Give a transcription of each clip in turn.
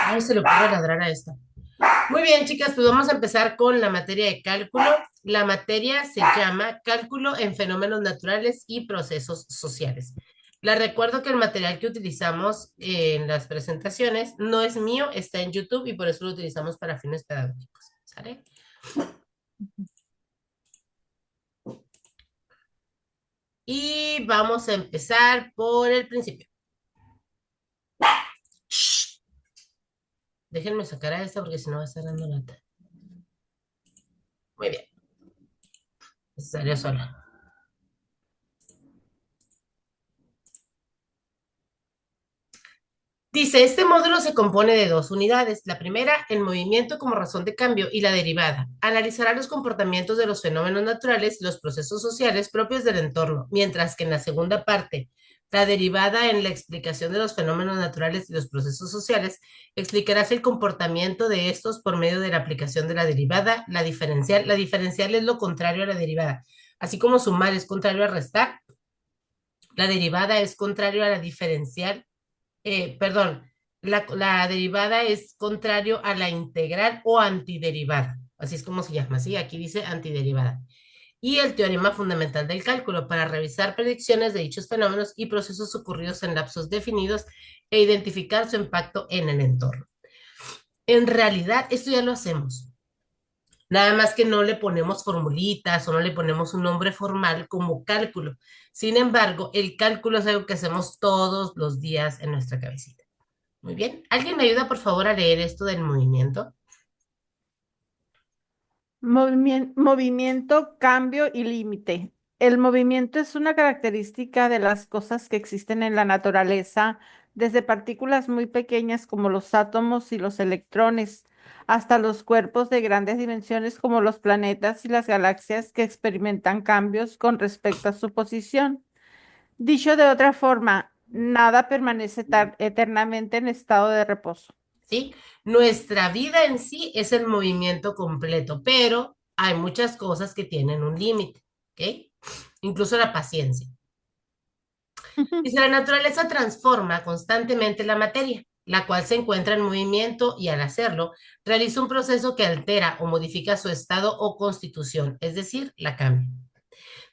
Ay, se le ocurre ladrar a esta. Muy bien, chicas, pues vamos a empezar con la materia de cálculo. La materia se llama Cálculo en Fenómenos Naturales y Procesos Sociales. Les recuerdo que el material que utilizamos en las presentaciones no es mío, está en YouTube y por eso lo utilizamos para fines pedagógicos. ¿Sale? Y vamos a empezar por el principio. Shh. Déjenme sacar a esta porque si no va a estar dando lata. Muy bien, salió sola. Dice, este módulo se compone de dos unidades. La primera, el movimiento como razón de cambio y la derivada. Analizará los comportamientos de los fenómenos naturales y los procesos sociales propios del entorno, mientras que en la segunda parte, la derivada en la explicación de los fenómenos naturales y los procesos sociales, explicarás el comportamiento de estos por medio de la aplicación de la derivada, la diferencial. La diferencial es lo contrario a la derivada. Así como sumar es contrario a restar, la derivada es contrario a la diferencial perdón, la derivada es contrario a la integral o antiderivada. Así es como se llama, ¿sí? Aquí dice antiderivada. Y el teorema fundamental del cálculo para revisar predicciones de dichos fenómenos y procesos ocurridos en lapsos definidos e identificar su impacto en el entorno. En realidad, esto ya lo hacemos. Nada más que no le ponemos formulitas o no le ponemos un nombre formal como cálculo. Sin embargo, el cálculo es algo que hacemos todos los días en nuestra cabecita. Muy bien. ¿Alguien me ayuda, por favor, a leer esto del movimiento? Movimiento, cambio y límite. El movimiento es una característica de las cosas que existen en la naturaleza, desde partículas muy pequeñas como los átomos y los electrones, hasta los cuerpos de grandes dimensiones como los planetas y las galaxias que experimentan cambios con respecto a su posición. Dicho de otra forma, nada permanece eternamente en estado de reposo. ¿Sí? Nuestra vida en sí es el movimiento completo, pero hay muchas cosas que tienen un límite, ¿ok? Incluso la paciencia. Dice, la naturaleza transforma constantemente la materia, la cual se encuentra en movimiento y al hacerlo, realiza un proceso que altera o modifica su estado o constitución, es decir, la cambia.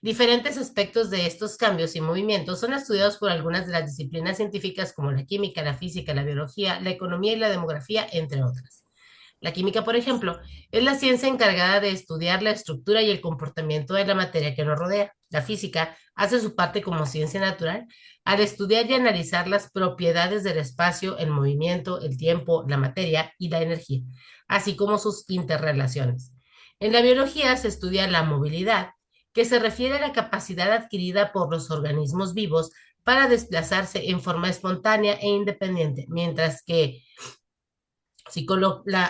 Diferentes aspectos de estos cambios y movimientos son estudiados por algunas de las disciplinas científicas como la química, la física, la biología, la economía y la demografía, entre otras. La química, por ejemplo, es la ciencia encargada de estudiar la estructura y el comportamiento de la materia que nos rodea. La física hace su parte como ciencia natural al estudiar y analizar las propiedades del espacio, el movimiento, el tiempo, la materia y la energía, así como sus interrelaciones. En la biología se estudia la movilidad, que se refiere a la capacidad adquirida por los organismos vivos para desplazarse en forma espontánea e independiente, mientras que psicología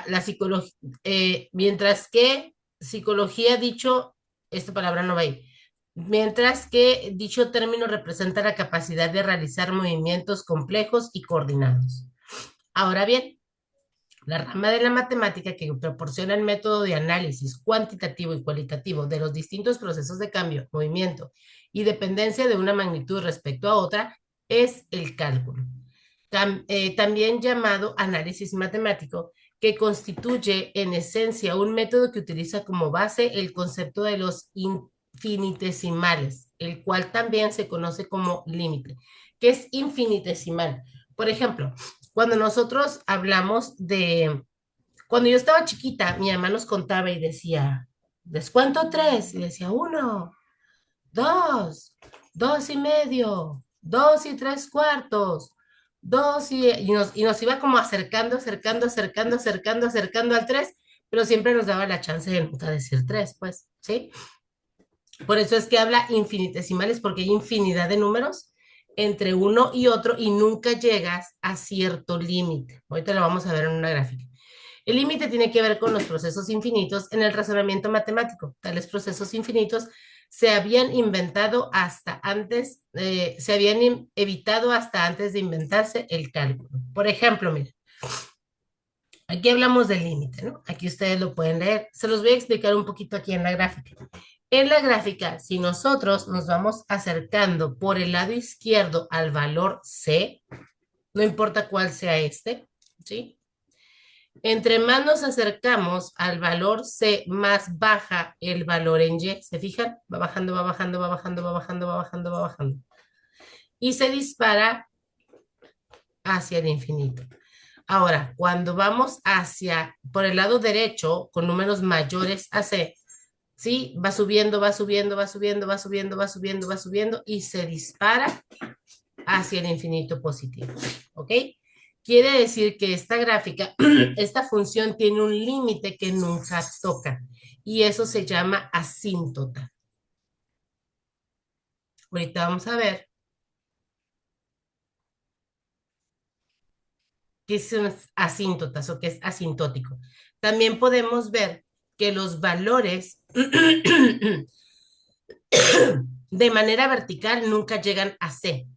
dicho, esta palabra no va ahí, mientras que dicho término representa la capacidad de realizar movimientos complejos y coordinados. Ahora bien, la rama de la matemática que proporciona el método de análisis cuantitativo y cualitativo de los distintos procesos de cambio, movimiento y dependencia de una magnitud respecto a otra es el cálculo, también llamado análisis matemático, que constituye en esencia un método que utiliza como base el concepto de los infinitesimales, el cual también se conoce como límite. ¿Qué es infinitesimal? Por ejemplo, cuando nosotros hablamos de, cuando yo estaba chiquita, mi mamá nos contaba y decía, ¿les cuento tres? Y decía, uno, dos, dos y medio, dos y tres cuartos, y nos iba como acercando, acercando, acercando, acercando, acercando al tres, pero siempre nos daba la chance de nunca decir tres, pues, ¿sí? Por eso es que habla infinitesimales, porque hay infinidad de números entre uno y otro y nunca llegas a cierto límite. Ahorita lo vamos a ver en una gráfica. El límite tiene que ver con los procesos infinitos en el razonamiento matemático. Tales procesos infinitos se habían inventado hasta antes, se habían evitado hasta antes de inventarse el cálculo. Por ejemplo, miren, aquí hablamos del límite, ¿no? Aquí ustedes lo pueden leer. Se los voy a explicar un poquito aquí en la gráfica. En la gráfica, si nosotros nos vamos acercando por el lado izquierdo al valor C, no importa cuál sea este, ¿sí? Entre más nos acercamos al valor C, más baja el valor en Y. ¿Se fijan? Va bajando, va bajando, va bajando, va bajando, va bajando, va bajando. Y se dispara hacia el infinito. Ahora, cuando vamos hacia, por el lado derecho, con números mayores a C, ¿sí? Va subiendo, va subiendo, va subiendo, va subiendo, va subiendo, va subiendo y se dispara hacia el infinito positivo, ¿ok? Quiere decir que esta gráfica, esta función tiene un límite que nunca toca y eso se llama asíntota. Ahorita vamos a ver qué son asíntotas o qué es asintótico. También podemos ver que los valores de manera vertical nunca llegan a C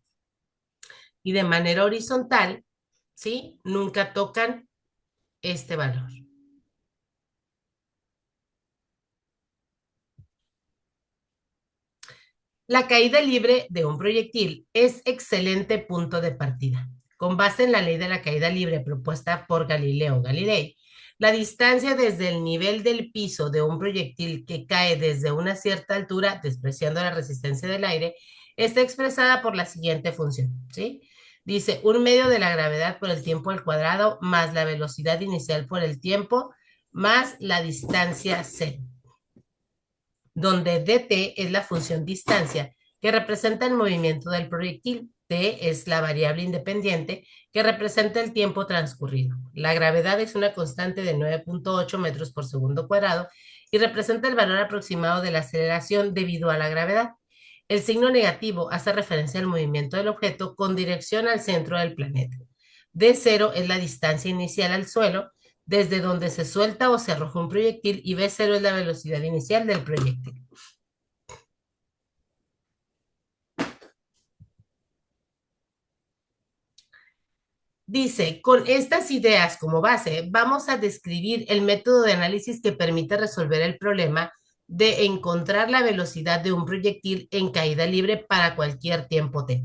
y de manera horizontal, ¿sí? Nunca tocan este valor. La caída libre de un proyectil es excelente punto de partida. Con base en la ley de la caída libre propuesta por Galileo Galilei, la distancia desde el nivel del piso de un proyectil que cae desde una cierta altura, despreciando la resistencia del aire, está expresada por la siguiente función, ¿sí? Dice, un medio de la gravedad por el tiempo al cuadrado más la velocidad inicial por el tiempo más la distancia c, donde dt es la función distancia que representa el movimiento del proyectil. T es la variable independiente que representa el tiempo transcurrido. La gravedad es una constante de 9.8 metros por segundo cuadrado y representa el valor aproximado de la aceleración debido a la gravedad. El signo negativo hace referencia al movimiento del objeto con dirección al centro del planeta. D0 es la distancia inicial al suelo, desde donde se suelta o se arroja un proyectil, y V0 es la velocidad inicial del proyectil. Dice, con estas ideas como base, vamos a describir el método de análisis que permite resolver el problema de encontrar la velocidad de un proyectil en caída libre para cualquier tiempo t.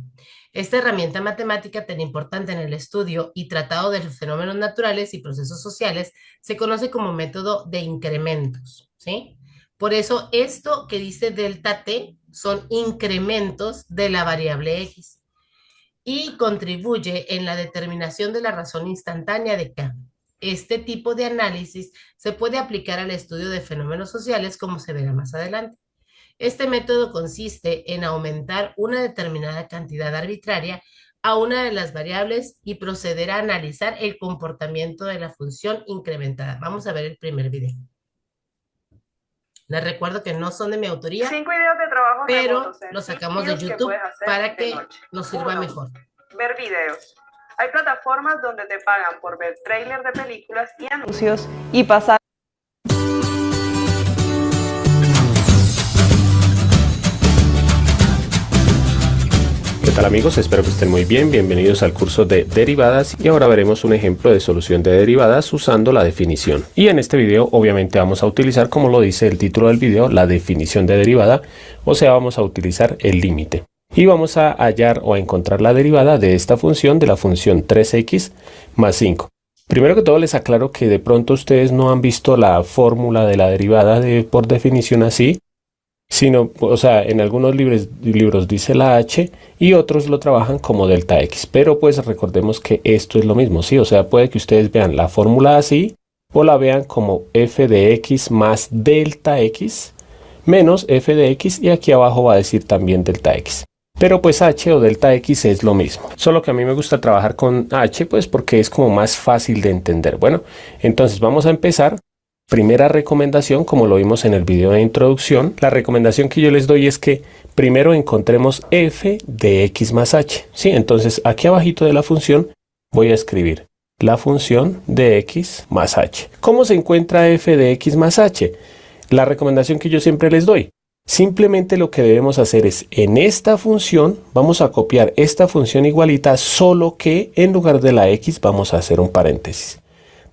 Esta herramienta matemática tan importante en el estudio y tratado de los fenómenos naturales y procesos sociales se conoce como método de incrementos, ¿sí? Por eso esto que dice delta t son incrementos de la variable x y contribuye en la determinación de la razón instantánea de cambio. Este tipo de análisis se puede aplicar al estudio de fenómenos sociales, como se verá más adelante. Este método consiste en aumentar una determinada cantidad arbitraria a una de las variables y proceder a analizar el comportamiento de la función incrementada. Vamos a ver el primer video. Les recuerdo que no son de mi autoría, 5 ideas de trabajo pero los sacamos de YouTube para que nos sirva mejor. Ver videos. Hay plataformas donde te pagan por ver trailers de películas y anuncios y pasar. ¿Qué tal amigos? Espero que estén muy bien. Bienvenidos al curso de derivadas y ahora veremos un ejemplo de solución de derivadas usando la definición. Y en este video obviamente vamos a utilizar, como lo dice el título del video, la definición de derivada, o sea, vamos a utilizar el límite. Y vamos a hallar o a encontrar la derivada de esta función, de la función 3x más 5. Primero que todo les aclaro que de pronto ustedes no han visto la fórmula de la derivada por definición así, sino, o sea, en algunos libros dice la h y otros lo trabajan como delta x, pero pues recordemos que esto es lo mismo, ¿sí? O sea, puede que ustedes vean la fórmula así o la vean como f de x más delta x menos f de x y aquí abajo va a decir también delta x. Pero pues h o delta x es lo mismo, solo que a mí me gusta trabajar con h pues porque es como más fácil de entender. Bueno, entonces vamos a empezar. Primera recomendación, como lo vimos en el video de introducción, la recomendación que yo les doy es que primero encontremos f de x más h. ¿Sí? Entonces aquí abajito de la función voy a escribir la función de x más h. ¿Cómo se encuentra f de x más h? La recomendación que yo siempre les doy. Simplemente lo que debemos hacer es, en esta función, vamos a copiar esta función igualita, solo que en lugar de la x vamos a hacer un paréntesis.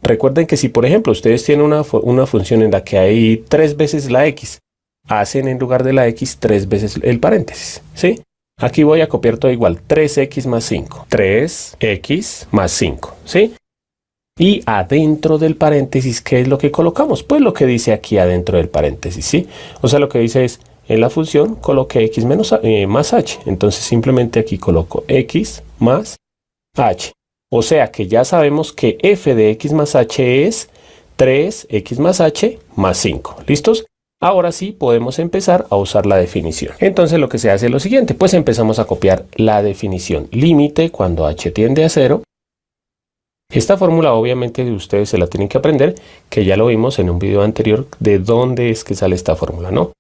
Recuerden que si por ejemplo ustedes tienen una función en la que hay 3 veces la x, hacen en lugar de la x 3 veces el paréntesis, ¿sí? Aquí voy a copiar todo igual, 3x más 5, 3x más 5, ¿sí? Y adentro del paréntesis, ¿qué es lo que colocamos? Pues lo que dice aquí adentro del paréntesis, ¿sí? O sea, lo que dice es, en la función coloqué x más h. Entonces simplemente aquí coloco x más h. O sea que ya sabemos que f de x más h es 3x más h más 5. ¿Listos? Ahora sí podemos empezar a usar la definición. Entonces lo que se hace es lo siguiente, pues empezamos a copiar la definición. Límite cuando h tiende a 0. Esta fórmula obviamente ustedes se la tienen que aprender, que ya lo vimos en un video anterior de dónde es que sale esta fórmula, ¿no?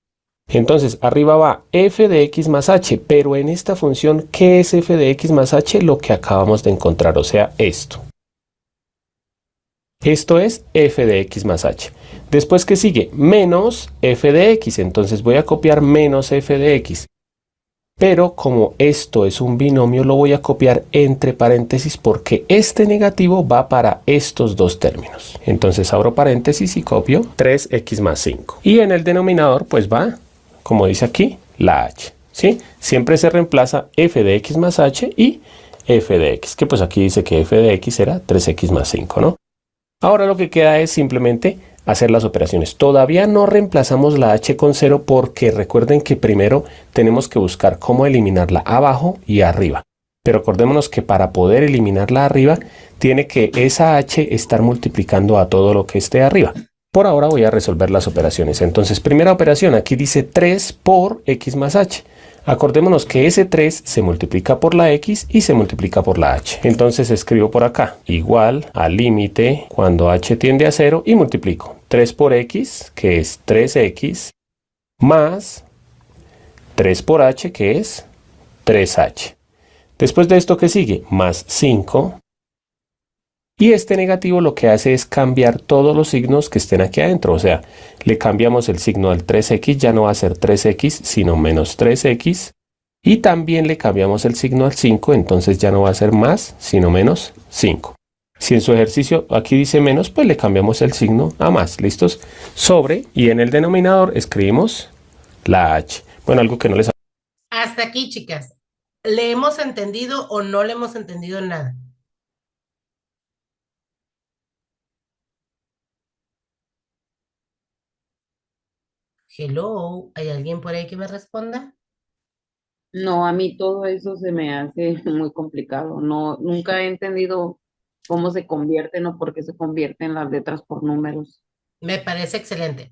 Entonces, arriba va f de x más h, pero en esta función, ¿qué es f de x más h? Lo que acabamos de encontrar, o sea, esto. Esto es f de x más h. Después, ¿qué sigue? Menos f de x, entonces voy a copiar menos f de x. Pero como esto es un binomio, lo voy a copiar entre paréntesis porque este negativo va para estos dos términos. Entonces abro paréntesis y copio 3x más 5. Y en el denominador, pues va, como dice aquí, la h, ¿sí? Siempre se reemplaza f de x más h y f de x, que pues aquí dice que f de x era 3x más 5, ¿no? Ahora lo que queda es simplemente hacer las operaciones. Todavía no reemplazamos la h con 0 porque recuerden que primero tenemos que buscar cómo eliminarla abajo y arriba. Pero acordémonos que para poder eliminarla arriba, tiene que esa h estar multiplicando a todo lo que esté arriba. Por ahora voy a resolver las operaciones. Entonces, primera operación, aquí dice 3 por x más h. Acordémonos que ese 3 se multiplica por la x y se multiplica por la h. Entonces escribo por acá, igual al límite cuando h tiende a 0 y multiplico 3 por x, que es 3x, más 3 por h, que es 3h. Después de esto, ¿qué sigue? Más 5. Y este negativo lo que hace es cambiar todos los signos que estén aquí adentro. O sea, le cambiamos el signo al 3x, ya no va a ser 3x, sino menos 3x. Y también le cambiamos el signo al 5, entonces ya no va a ser más, sino menos 5. Si en su ejercicio aquí dice menos, pues le cambiamos el signo a más. ¿Listos? Sobre, y en el denominador escribimos la h. Bueno, algo que no les... Hasta aquí, chicas. ¿Le hemos entendido o no le hemos entendido nada? Hello, ¿hay alguien por ahí que me responda? No, a mí todo eso se me hace muy complicado. No, nunca he entendido cómo se convierten o por qué se convierten las letras por números. Me parece excelente.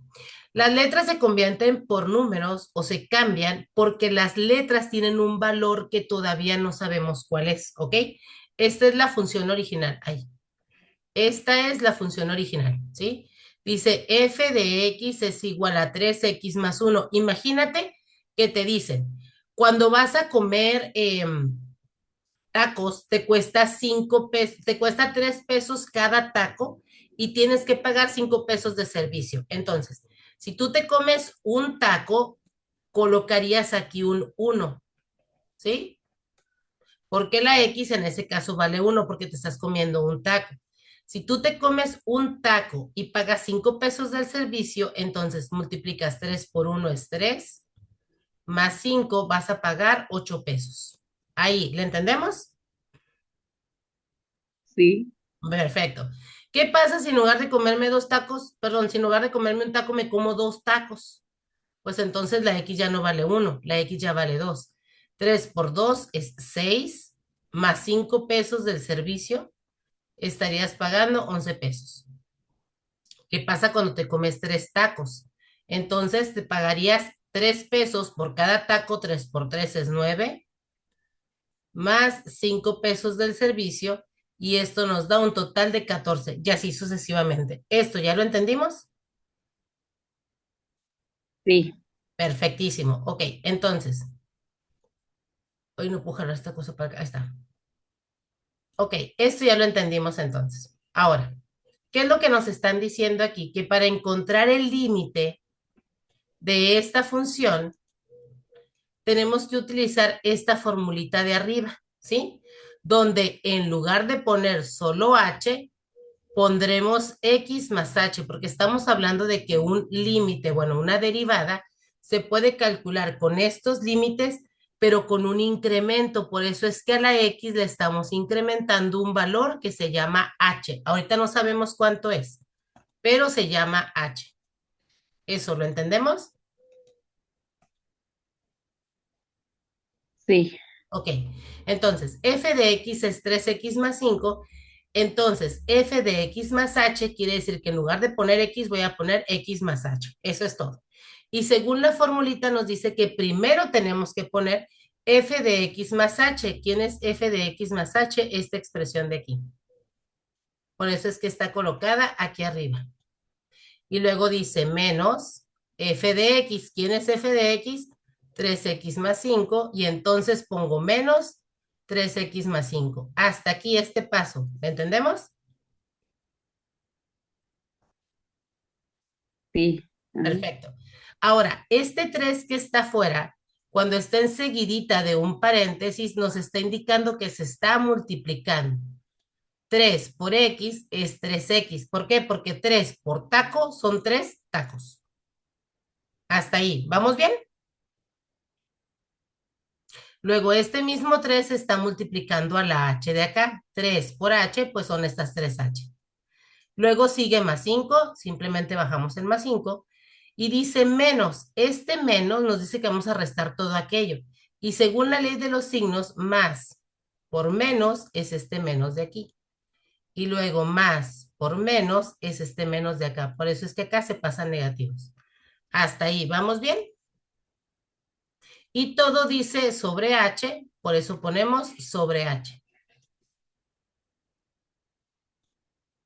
Las letras se convierten por números o se cambian porque las letras tienen un valor que todavía no sabemos cuál es, ¿ok? Esta es la función original. Ahí. Esta es la función original, ¿sí? Dice f de x es igual a 3x más 1. Imagínate que te dicen, cuando vas a comer tacos, te cuesta 5 pesos, te cuesta 3 pesos cada taco y tienes que pagar 5 pesos de servicio. Entonces, si tú te comes un taco, colocarías aquí un 1, ¿sí? Porque la X en ese caso vale 1 porque te estás comiendo un taco. Si tú te comes un taco y pagas 5 pesos del servicio, entonces multiplicas 3 por 1 es 3, más 5 vas a pagar 8 pesos. Ahí, ¿le entendemos? Sí, Perfecto. ¿Qué pasa si en lugar de comerme dos tacos, perdón, si en lugar de comerme un taco me como dos tacos? Pues entonces la X ya no vale 1, la X ya vale 2. 3 por 2 es 6, más 5 pesos del servicio, estarías pagando 11 pesos. ¿Qué pasa cuando te comes 3 tacos? Entonces te pagarías 3 pesos por cada taco, 3 por 3 es 9, más 5 pesos del servicio, y esto nos da un total de 14, y así sucesivamente. ¿Esto ya lo entendimos? sí, Perfectísimo. Ok, entonces, hoy no puedo jalar esta cosa para acá. Ahí está. Ok, esto ya lo entendimos entonces. Ahora, ¿qué es lo que nos están diciendo aquí? Que para encontrar el límite de esta función, tenemos que utilizar esta formulita de arriba, ¿sí? Donde en lugar de poner solo h, pondremos x más h, porque estamos hablando de que un límite, bueno, una derivada, se puede calcular con estos límites, pero con un incremento. Por eso es que a la X le estamos incrementando un valor que se llama H. Ahorita no sabemos cuánto es, pero se llama H. ¿Eso lo entendemos? Sí, Ok, entonces f de x es 3x más 5. Entonces f de x más h quiere decir que en lugar de poner x voy a poner x más h. Eso es todo. Y según la formulita nos dice que primero tenemos que poner f de x más h. ¿Quién es f de x más h? Esta expresión de aquí. Por eso es que está colocada aquí arriba. Y luego dice menos f de x. ¿Quién es f de x? 3x más 5. Y entonces pongo menos 3x más 5. Hasta aquí este paso. ¿Entendemos? sí. Ajá. Perfecto. Ahora, este 3 que está afuera, cuando está enseguidita de un paréntesis, nos está indicando que se está multiplicando. 3 por x es 3x. ¿Por qué? Porque 3 por taco son 3 tacos. Hasta ahí. ¿Vamos bien? Luego, este mismo 3 está multiplicando a la h de acá. 3 por h, pues son estas 3h. Luego sigue más 5, simplemente bajamos el más 5. Y dice menos. Este menos nos dice que vamos a restar todo aquello. Y según la ley de los signos, más por menos es este menos de aquí. Y luego más por menos es este menos de acá. Por eso es que acá se pasan negativos. Hasta ahí, ¿vamos bien? Y todo dice sobre h, por eso ponemos sobre h.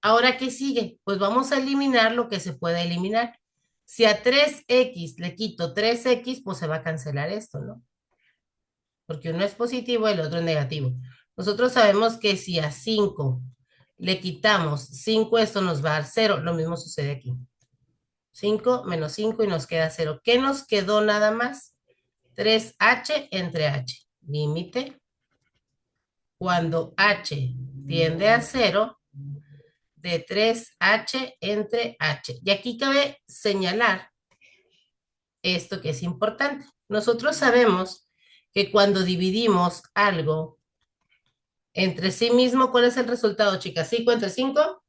Ahora, ¿qué sigue? Pues vamos a eliminar lo que se pueda eliminar. Si a 3x le quito 3x, pues se va a cancelar esto, ¿no? Porque uno es positivo y el otro es negativo. Nosotros sabemos que si a 5 le quitamos 5, esto nos va a dar 0. Lo mismo sucede aquí. 5 menos 5 y nos queda 0. ¿Qué nos quedó nada más? 3h entre h. Límite. Cuando h tiende a 0, de 3h entre h. Y aquí cabe señalar esto que es importante. Nosotros sabemos que cuando dividimos algo entre sí mismo, ¿cuál es el resultado, chicas? 5 entre 5.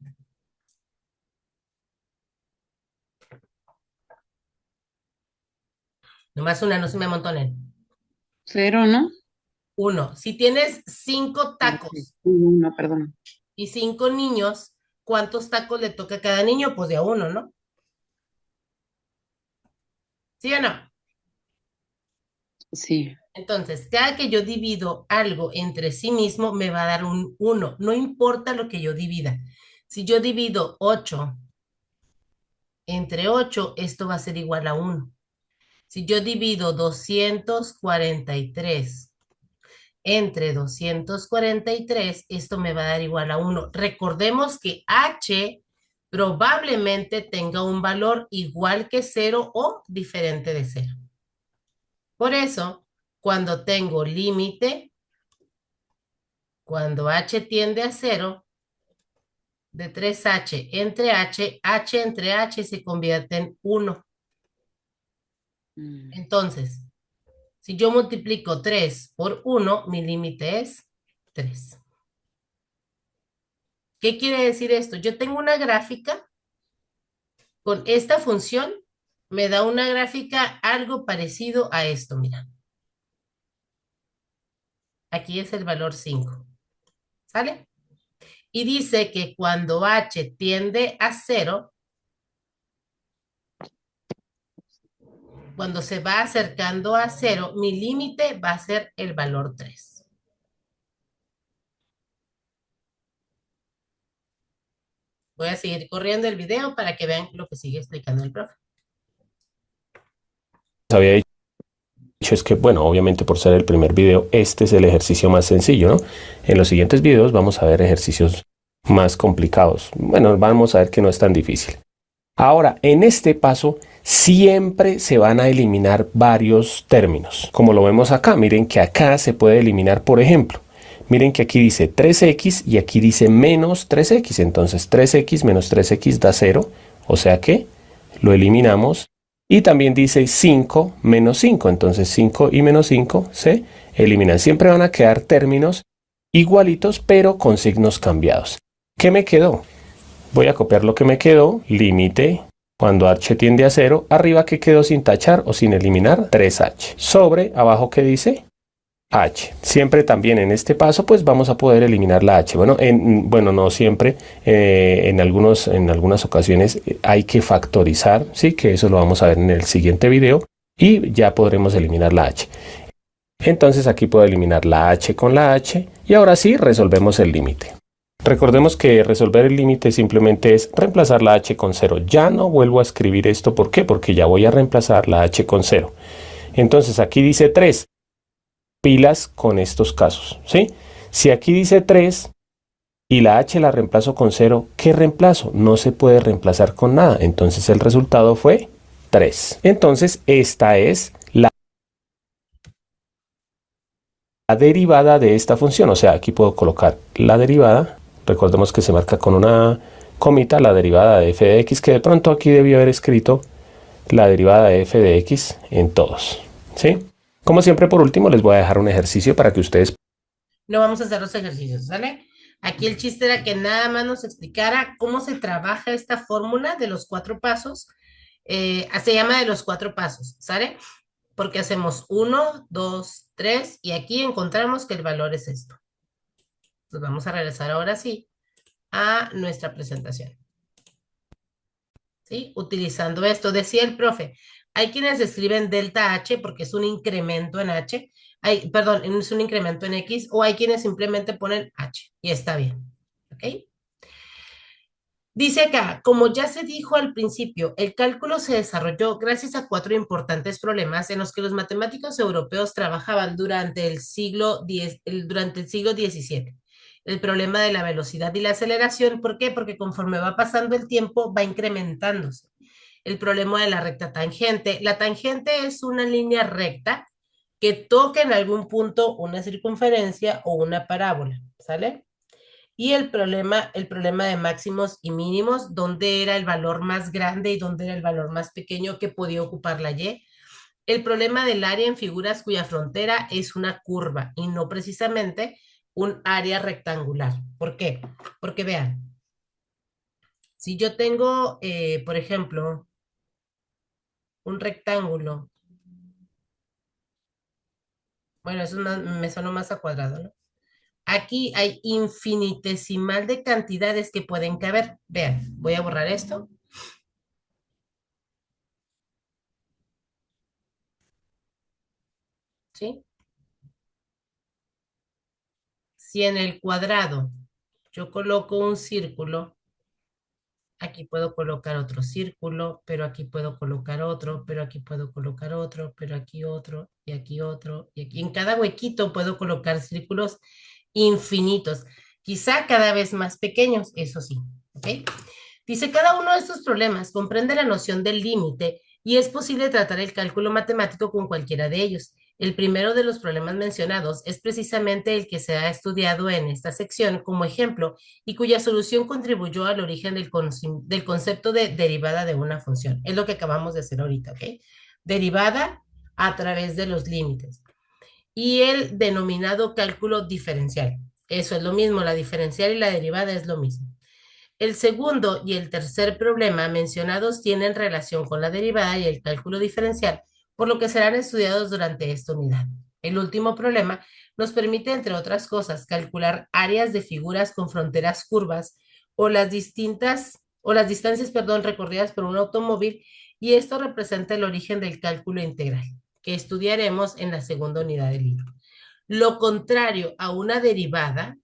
Nomás una, no se me amontonen. 0, ¿no? 1. Si tienes 5 tacos No, perdón. y 5 niños, ¿cuántos tacos le toca a cada niño? Pues de a uno, ¿no? ¿Sí o no? Sí. Entonces, cada que yo divido algo entre sí mismo, me va a dar un 1. No importa lo que yo divida. Si yo divido 8 entre 8, esto va a ser igual a 1. Si yo divido 243 entre 243, esto me va a dar igual a 1. Recordemos que h probablemente tenga un valor igual que 0 o diferente de 0. Por eso, cuando tengo límite, cuando h tiende a 0, de 3h entre h, h entre h se convierte en 1. Entonces, si yo multiplico 3 por 1, mi límite es 3. ¿Qué quiere decir esto? Yo tengo una gráfica con esta función, me da una gráfica algo parecido a esto, mira. Aquí es el valor 5. ¿Sale? Y dice que cuando h tiende a 0, cuando se va acercando a 0, mi límite va a ser el valor 3. Voy a seguir corriendo el video para que vean lo que sigue explicando el profe. Había dicho es que, bueno, obviamente por ser el primer video, este es el ejercicio más sencillo, ¿no? En los siguientes videos vamos a ver ejercicios más complicados. Bueno, vamos a ver que no es tan difícil. Ahora, en este paso siempre se van a eliminar varios términos. Como lo vemos acá, miren que acá se puede eliminar, por ejemplo, miren que aquí dice 3x y aquí dice menos 3x. Entonces 3x menos 3x da 0, o sea que lo eliminamos Y también dice 5 menos 5. Entonces 5 y menos 5 se eliminan. Siempre van a quedar términos igualitos, pero con signos cambiados. ¿Qué me quedó? Voy a copiar lo que me quedó. Límite cuando h tiende a 0. Arriba, ¿qué quedó sin tachar o sin eliminar? 3h. Sobre, abajo, ¿qué dice? H. Siempre también en este paso pues vamos a poder eliminar la H. Bueno, no siempre, en algunas ocasiones hay que factorizar, ¿sí? Que eso lo vamos a ver en el siguiente video y ya podremos eliminar la H. Entonces aquí puedo eliminar la H con la H y ahora sí resolvemos el límite. Recordemos que resolver el límite simplemente es reemplazar la H con 0. Ya no vuelvo a escribir esto, ¿por qué? Porque ya voy a reemplazar la H con 0. Entonces aquí dice 3. Pilas con estos casos, ¿sí? Si aquí dice 3 y la H la reemplazo con 0, ¿qué reemplazo? No se puede reemplazar con nada, entonces el resultado fue 3. Entonces esta es la derivada de esta función, o sea, aquí puedo colocar la derivada, recordemos que se marca con una comita, la derivada de f de x, que de pronto aquí debió haber escrito la derivada de f de x en todos, ¿sí? Como siempre, por último, les voy a dejar un ejercicio para que ustedes... No vamos a hacer los ejercicios, ¿sale? Aquí el chiste era que nada más nos explicara cómo se trabaja esta fórmula de los 4 pasos. Se llama de los 4 pasos, ¿sale? Porque hacemos 1, 2, 3 y aquí encontramos que el valor es esto. Nos vamos a regresar ahora sí a nuestra presentación. ¿Sí? Utilizando esto, decía el profe, hay quienes escriben delta H porque es un incremento en H, perdón, es un incremento en X, o hay quienes simplemente ponen H, y está bien, ¿ok? Dice acá, como ya se dijo al principio, el cálculo se desarrolló gracias a 4 importantes problemas en los que los matemáticos europeos trabajaban durante el siglo XVII. El problema de la velocidad y la aceleración, ¿por qué? Porque conforme va pasando el tiempo va incrementándose. El problema de la recta tangente. La tangente es una línea recta que toca en algún punto una circunferencia o una parábola, ¿sale? Y el problema de máximos y mínimos, dónde era el valor más grande y dónde era el valor más pequeño que podía ocupar la Y. El problema del área en figuras cuya frontera es una curva y no precisamente un área rectangular. ¿Por qué? Porque vean, si yo tengo, por ejemplo, un rectángulo, bueno, eso me sonó más a cuadrado, ¿no? Aquí hay infinitesimal de cantidades que pueden caber. Vean, voy a borrar esto. ¿Sí? Si en el cuadrado yo coloco un círculo, aquí puedo colocar otro círculo, pero aquí puedo colocar otro, pero aquí puedo colocar otro, pero aquí otro, y aquí otro, y aquí. En cada huequito puedo colocar círculos infinitos, quizá cada vez más pequeños, eso sí, ¿ok? Dice, cada uno de estos problemas comprende la noción del límite y es posible tratar el cálculo matemático con cualquiera de ellos. El primero de los problemas mencionados es precisamente el que se ha estudiado en esta sección como ejemplo y cuya solución contribuyó al origen del concepto de derivada de una función. Es lo que acabamos de hacer ahorita, ¿ok? Derivada a través de los límites. Y el denominado cálculo diferencial. Eso es lo mismo, la diferencial y la derivada es lo mismo. El segundo y el tercer problema mencionados tienen relación con la derivada y el cálculo diferencial, por lo que serán estudiados durante esta unidad. El último problema nos permite, entre otras cosas, calcular áreas de figuras con fronteras curvas o las distancias, recorridas por un automóvil, y esto representa el origen del cálculo integral, que estudiaremos en la segunda unidad del libro. Lo contrario a una derivada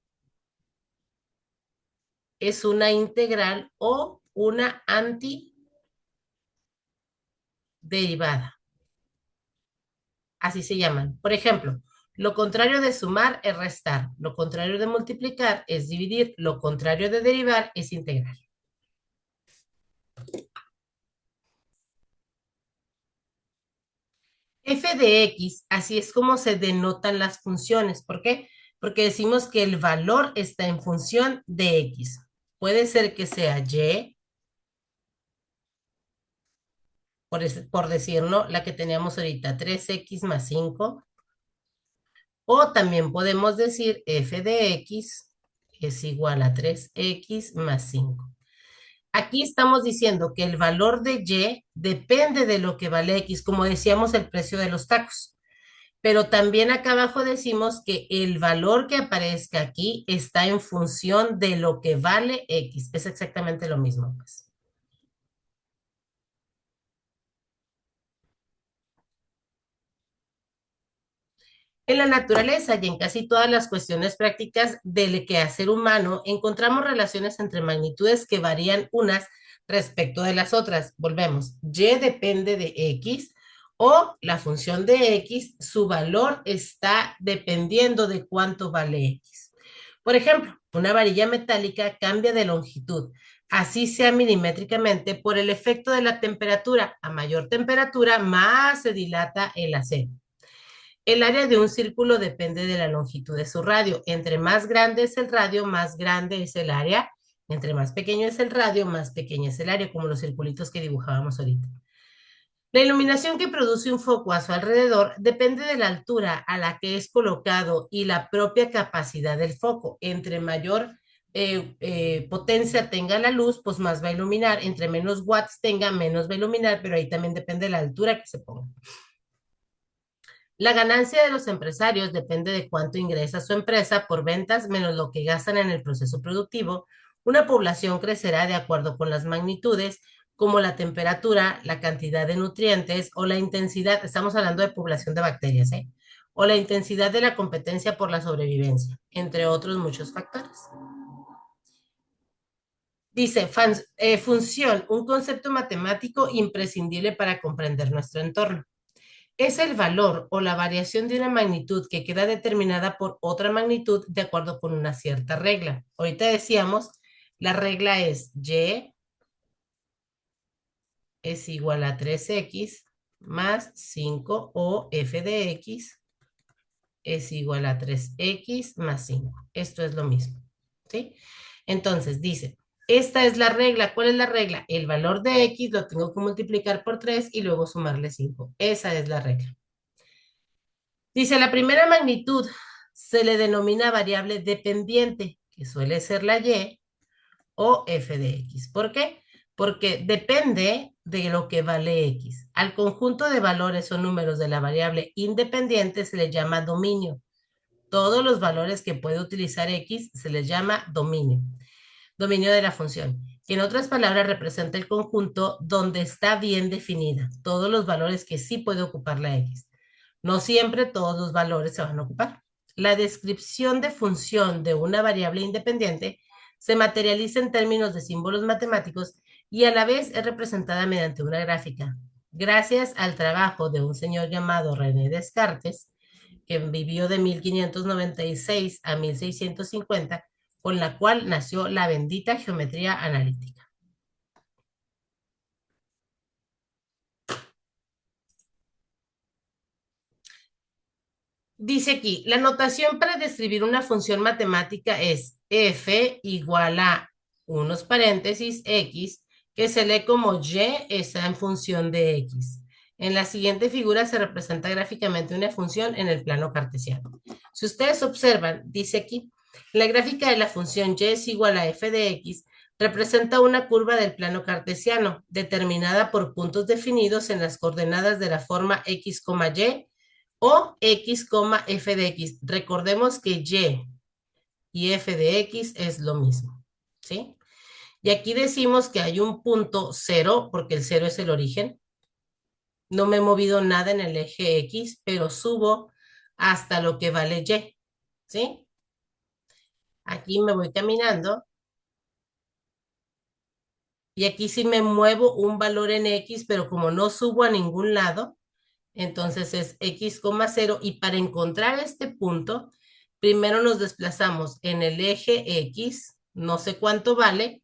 es una integral o una antiderivada. Así se llaman. Por ejemplo, lo contrario de sumar es restar, lo contrario de multiplicar es dividir, lo contrario de derivar es integrar. F de X, así es como se denotan las funciones. ¿Por qué? Porque decimos que el valor está en función de X. Puede ser que sea Y, por decirlo, la que teníamos ahorita, 3x más 5. O también podemos decir f de x es igual a 3x más 5. Aquí estamos diciendo que el valor de y depende de lo que vale x, como decíamos el precio de los tacos. Pero también acá abajo decimos que el valor que aparezca aquí está en función de lo que vale x. Es exactamente lo mismo, pues. En la naturaleza y en casi todas las cuestiones prácticas del quehacer humano, encontramos relaciones entre magnitudes que varían unas respecto de las otras. Volvemos, y depende de x o la función de x, su valor está dependiendo de cuánto vale x. Por ejemplo, una varilla metálica cambia de longitud, así sea milimétricamente, por el efecto de la temperatura. A mayor temperatura, más se dilata el acero. El área de un círculo depende de la longitud de su radio. Entre más grande es el radio, más grande es el área. Entre más pequeño es el radio, más pequeña es el área, como los circulitos que dibujábamos ahorita. La iluminación que produce un foco a su alrededor depende de la altura a la que es colocado y la propia capacidad del foco. Entre mayor potencia tenga la luz, pues más va a iluminar. Entre menos watts tenga, menos va a iluminar, pero ahí también depende de la altura que se ponga. La ganancia de los empresarios depende de cuánto ingresa su empresa por ventas menos lo que gastan en el proceso productivo. Una población crecerá de acuerdo con las magnitudes, como la temperatura, la cantidad de nutrientes o la intensidad, estamos hablando de población de bacterias, o la intensidad de la competencia por la sobrevivencia, entre otros muchos factores. Dice, función, un concepto matemático imprescindible para comprender nuestro entorno. Es el valor o la variación de una magnitud que queda determinada por otra magnitud de acuerdo con una cierta regla. Ahorita decíamos, la regla es y es igual a 3x más 5 o f de x es igual a 3x más 5. Esto es lo mismo, ¿sí? Entonces dice, esta es la regla. ¿Cuál es la regla? El valor de x lo tengo que multiplicar por 3 y luego sumarle 5. Esa es la regla. Dice, la primera magnitud se le denomina variable dependiente, que suele ser la y o f de x. ¿Por qué? Porque depende de lo que vale x. Al conjunto de valores o números de la variable independiente se le llama dominio. Todos los valores que puede utilizar x se les llama dominio. Dominio de la función, que en otras palabras representa el conjunto donde está bien definida. Todos los valores que sí puede ocupar la x. No siempre todos los valores se van a ocupar. La descripción de función de una variable independiente se materializa en términos de símbolos matemáticos y a la vez es representada mediante una gráfica. Gracias al trabajo de un señor llamado René Descartes, que vivió de 1596 a 1650, con la cual nació la bendita geometría analítica. Dice aquí, la notación para describir una función matemática es f igual a unos paréntesis x, que se lee como y está en función de x. En la siguiente figura se representa gráficamente una función en el plano cartesiano. Si ustedes observan, dice aquí, la gráfica de la función y es igual a f de x, representa una curva del plano cartesiano, determinada por puntos definidos en las coordenadas de la forma x, y, o x, f de x. Recordemos que y f de x es lo mismo, ¿sí? Y aquí decimos que hay un punto 0, porque el 0 es el origen. No me he movido nada en el eje x, pero subo hasta lo que vale y, ¿sí? Aquí me voy caminando. Y aquí sí me muevo un valor en x, pero como no subo a ningún lado, entonces es x, 0, y para encontrar este punto, primero nos desplazamos en el eje x, no sé cuánto vale,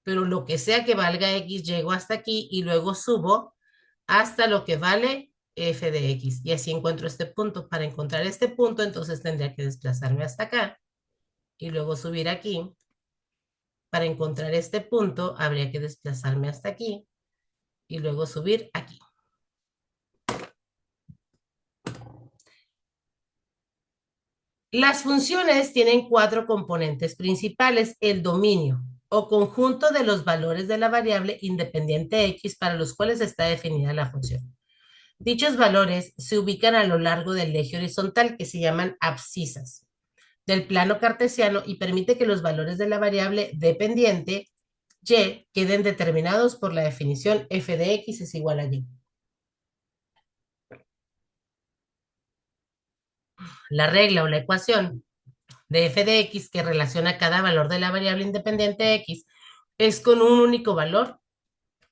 pero lo que sea que valga x, llego hasta aquí y luego subo hasta lo que vale f de x. Y así encuentro este punto. Para encontrar este punto, entonces tendría que desplazarme hasta acá y luego subir aquí. Para encontrar este punto, habría que desplazarme hasta aquí y luego subir aquí. Las funciones tienen cuatro componentes principales: el dominio o conjunto de los valores de la variable independiente x para los cuales está definida la función. Dichos valores se ubican a lo largo del eje horizontal, que se llaman abscisas del plano cartesiano, y permite que los valores de la variable dependiente y queden determinados por la definición f de x es igual a y. La regla o la ecuación de f de x que relaciona cada valor de la variable independiente x es con un único valor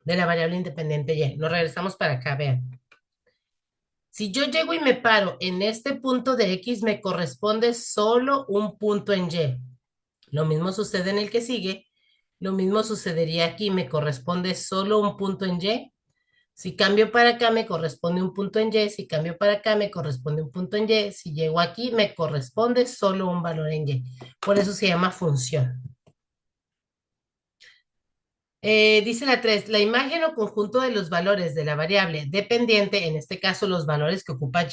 de la variable independiente y. Nos regresamos para acá, vean. Si yo llego y me paro en este punto de x, me corresponde solo un punto en y. Lo mismo sucede en el que sigue. Lo mismo sucedería aquí, me corresponde solo un punto en y. Si cambio para acá, me corresponde un punto en y. Si cambio para acá, me corresponde un punto en y. Si llego aquí, me corresponde solo un valor en y. Por eso se llama función. Dice la 3, la imagen o conjunto de los valores de la variable dependiente, en este caso los valores que ocupa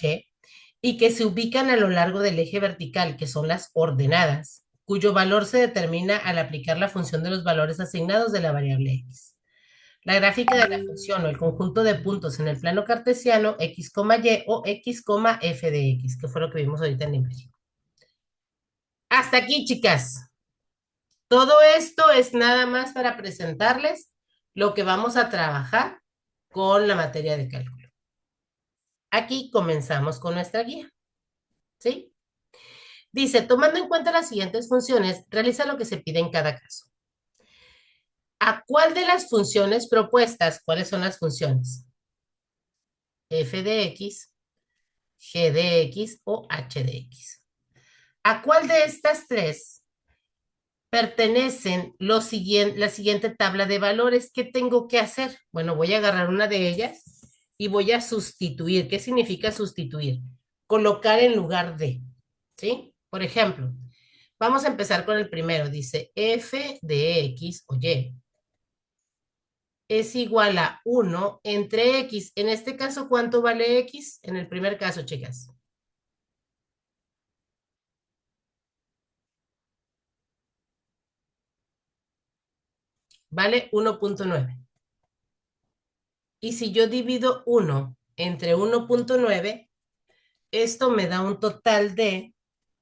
y que se ubican a lo largo del eje vertical, que son las ordenadas, cuyo valor se determina al aplicar la función de los valores asignados de la variable x. La gráfica de la función o el conjunto de puntos en el plano cartesiano x, y o x, f de x, que fue lo que vimos ahorita en la imagen. Hasta aquí, chicas. Todo esto es nada más para presentarles lo que vamos a trabajar con la materia de cálculo. Aquí comenzamos con nuestra guía, ¿sí? Dice, tomando en cuenta las siguientes funciones, realiza lo que se pide en cada caso. ¿A cuál de las funciones propuestas? ¿Cuáles son las funciones? F de x, g de x o h de x. ¿A cuál de estas tres pertenecen la siguiente tabla de valores? ¿Qué tengo que hacer? Bueno, voy a agarrar una de ellas y voy a sustituir. ¿Qué significa sustituir? Colocar en lugar de, ¿sí? Por ejemplo, vamos a empezar con el primero. Dice f de x o y es igual a 1 entre x. En este caso, ¿cuánto vale x? En el primer caso, chicas. Vale 1.9. Y si yo divido 1 entre 1.9, esto me da un total de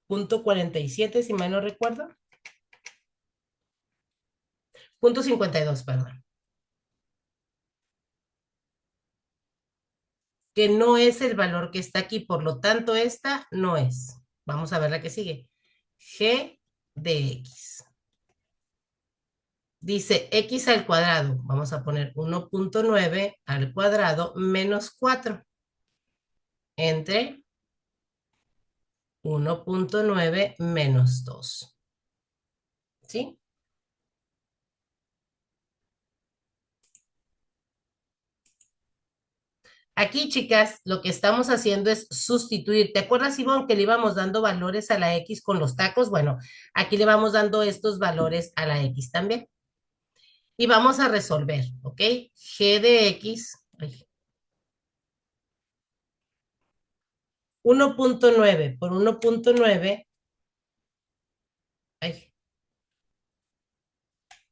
0.47, si mal no recuerdo. 0.52, perdón. Que no es el valor que está aquí, por lo tanto, esta no es. Vamos a ver la que sigue. G de x. Dice x al cuadrado. Vamos a poner 1.9 al cuadrado menos 4 entre 1.9 menos 2. ¿Sí? Aquí, chicas, lo que estamos haciendo es sustituir. ¿Te acuerdas, Ivonne, que le íbamos dando valores a la X con los tacos? Bueno, aquí le vamos dando estos valores a la X también. Y vamos a resolver, ¿ok? G de X, 1.9 por 1.9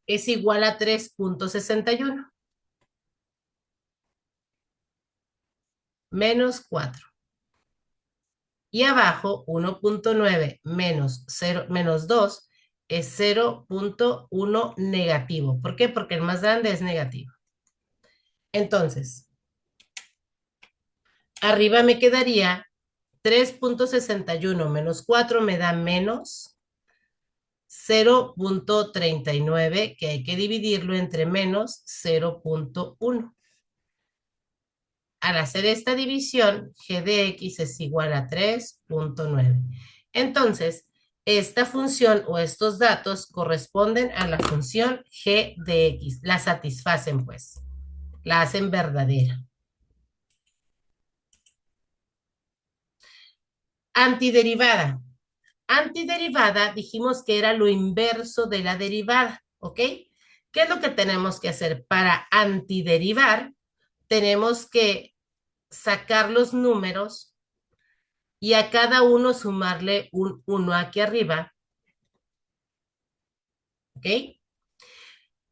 es igual a 3.61 menos 4. Y abajo, 1.9 menos 0, menos 2 es 0.1 negativo. ¿Por qué? Porque el más grande es negativo. Entonces, arriba me quedaría 3.61 menos 4 me da menos 0.39, que hay que dividirlo entre menos 0.1. Al hacer esta división, g de x es igual a 3.9. Entonces, esta función o estos datos corresponden a la función g de x. La satisfacen, pues. La hacen verdadera. Antiderivada. Antiderivada dijimos que era lo inverso de la derivada, ¿ok? ¿Qué es lo que tenemos que hacer? Para antiderivar, tenemos que sacar los números y a cada uno sumarle un 1 aquí arriba, ¿ok?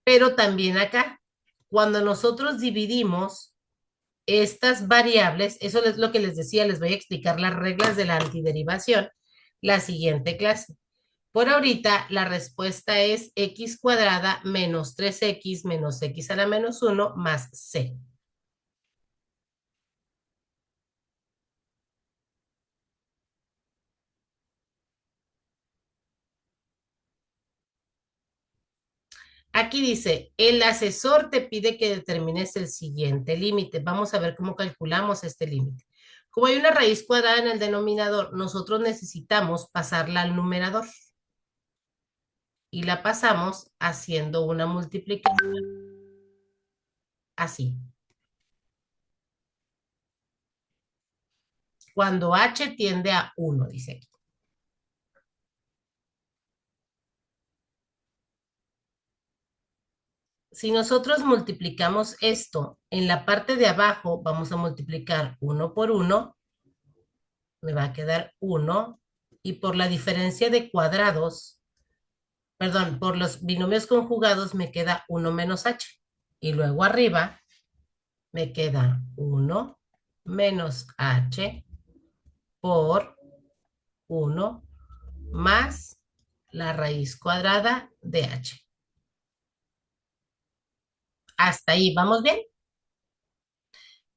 Pero también acá, cuando nosotros dividimos estas variables, eso es lo que les decía, les voy a explicar las reglas de la antiderivación la siguiente clase. Por ahorita, la respuesta es x cuadrada menos 3x menos x a la menos 1 más c. Aquí dice, el asesor te pide que determines el siguiente límite. Vamos a ver cómo calculamos este límite. Como hay una raíz cuadrada en el denominador, nosotros necesitamos pasarla al numerador. Y la pasamos haciendo una multiplicación así. Cuando h tiende a 1, dice aquí. Si nosotros multiplicamos esto, en la parte de abajo vamos a multiplicar 1 por 1, me va a quedar 1, y por la diferencia de cuadrados, perdón, por los binomios conjugados me queda 1 menos h. Y luego arriba me queda 1 menos h por 1 más la raíz cuadrada de h. Hasta ahí, ¿vamos bien?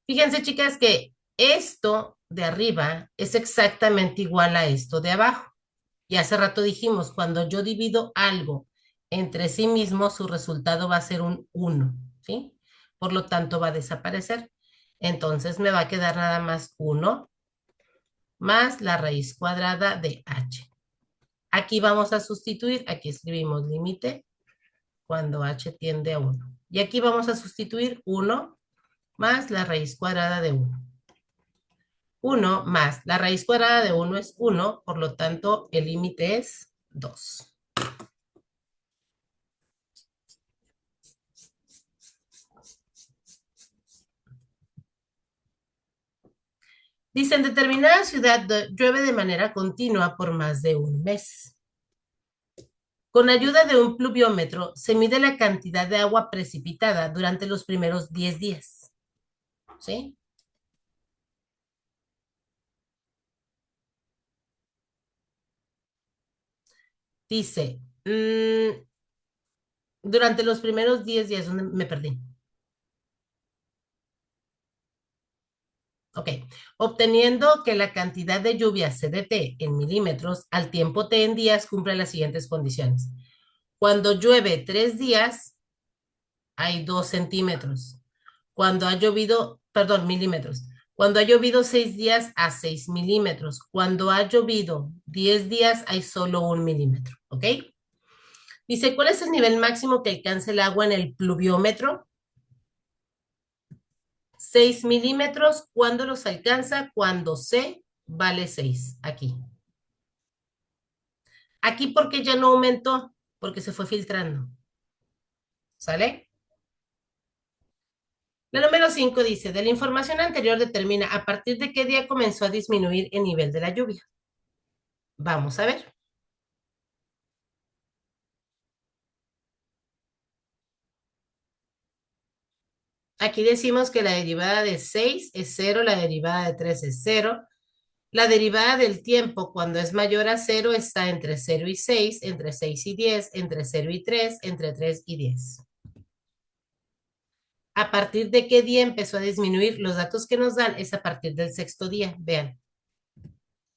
Fíjense, chicas, que esto de arriba es exactamente igual a esto de abajo. Y hace rato dijimos, cuando yo divido algo entre sí mismo, su resultado va a ser un 1, ¿sí? Por lo tanto, va a desaparecer. Entonces, me va a quedar nada más 1 más la raíz cuadrada de h. Aquí vamos a sustituir, aquí escribimos límite cuando h tiende a 1. Y aquí vamos a sustituir 1 más la raíz cuadrada de 1. 1 más la raíz cuadrada de 1 es 1, por lo tanto el límite es 2. Dice, en determinada ciudad llueve de manera continua por más de un mes. Con ayuda de un pluviómetro se mide la cantidad de agua precipitada durante los primeros 10 días. ¿Sí? Dice, durante los primeros 10 días, ¿dónde me perdí? Ok, obteniendo que la cantidad de lluvia CDT en milímetros al tiempo T en días cumple las siguientes condiciones. Cuando llueve 3 días, hay 2 centímetros. Cuando ha llovido, perdón, milímetros. Cuando ha llovido 6 días, a 6 milímetros. Cuando ha llovido 10 días, hay solo 1 milímetro. ¿Ok? Dice, ¿cuál es el nivel máximo que alcanza el agua en el pluviómetro? 6 milímetros. ¿Cuándo los alcanza? Cuando C vale 6. Aquí. Aquí porque ya no aumentó, porque se fue filtrando. ¿Sale? La número 5 dice, de la información anterior determina a partir de qué día comenzó a disminuir el nivel de la lluvia. Vamos a ver. Aquí decimos que la derivada de 6 es 0, la derivada de 3 es 0. La derivada del tiempo cuando es mayor a 0 está entre 0 y 6, entre 6 y 10, entre 0 y 3, entre 3 y 10. ¿A partir de qué día empezó a disminuir? Los datos que nos dan es a partir del sexto día, vean.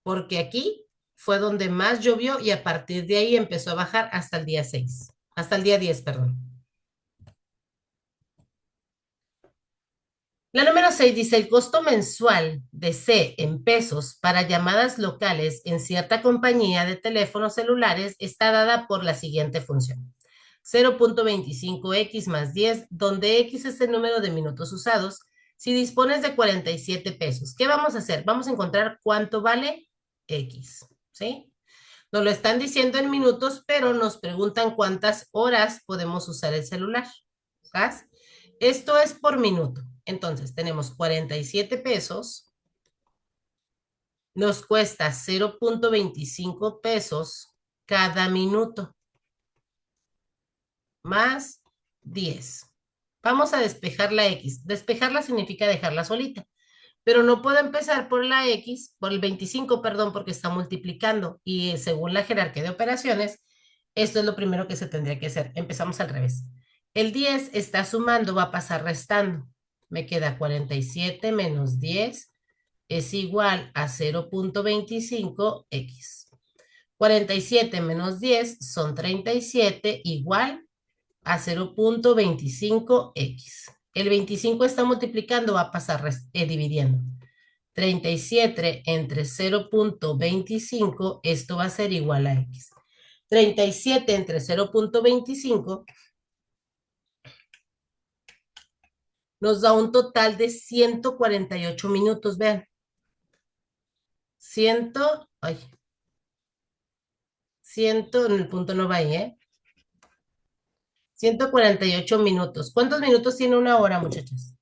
Porque aquí fue donde más llovió y a partir de ahí empezó a bajar hasta el día 6, hasta el día 10, perdón. La número 6 dice, el costo mensual de C en pesos para llamadas locales en cierta compañía de teléfonos celulares está dada por la siguiente función. 0.25x más 10, donde x es el número de minutos usados. Si dispones de 47 pesos, ¿qué vamos a hacer? Vamos a encontrar cuánto vale x, ¿sí? Nos lo están diciendo en minutos, pero nos preguntan cuántas horas podemos usar el celular. ¿Gas? Esto es por minuto. Entonces, tenemos 47 pesos nos cuesta 0.25 pesos cada minuto, más 10. Vamos a despejar la X. Despejarla significa dejarla solita, pero no puedo empezar por la X, por el 25, perdón, porque está multiplicando y según la jerarquía de operaciones, esto es lo primero que se tendría que hacer. Empezamos al revés. El 10 está sumando, va a pasar restando. Me queda 47 menos 10 es igual a 0.25x. 47 menos 10 son 37 igual a 0.25x. El 25 está multiplicando, va a pasar dividiendo. 37 entre 0.25, esto va a ser igual a x. 37 entre 0.25 nos da un total de 148 minutos, vean. 100, ay, 100, en el punto no va ahí, ¿eh? 148 minutos. ¿Cuántos minutos tiene una hora, muchachas?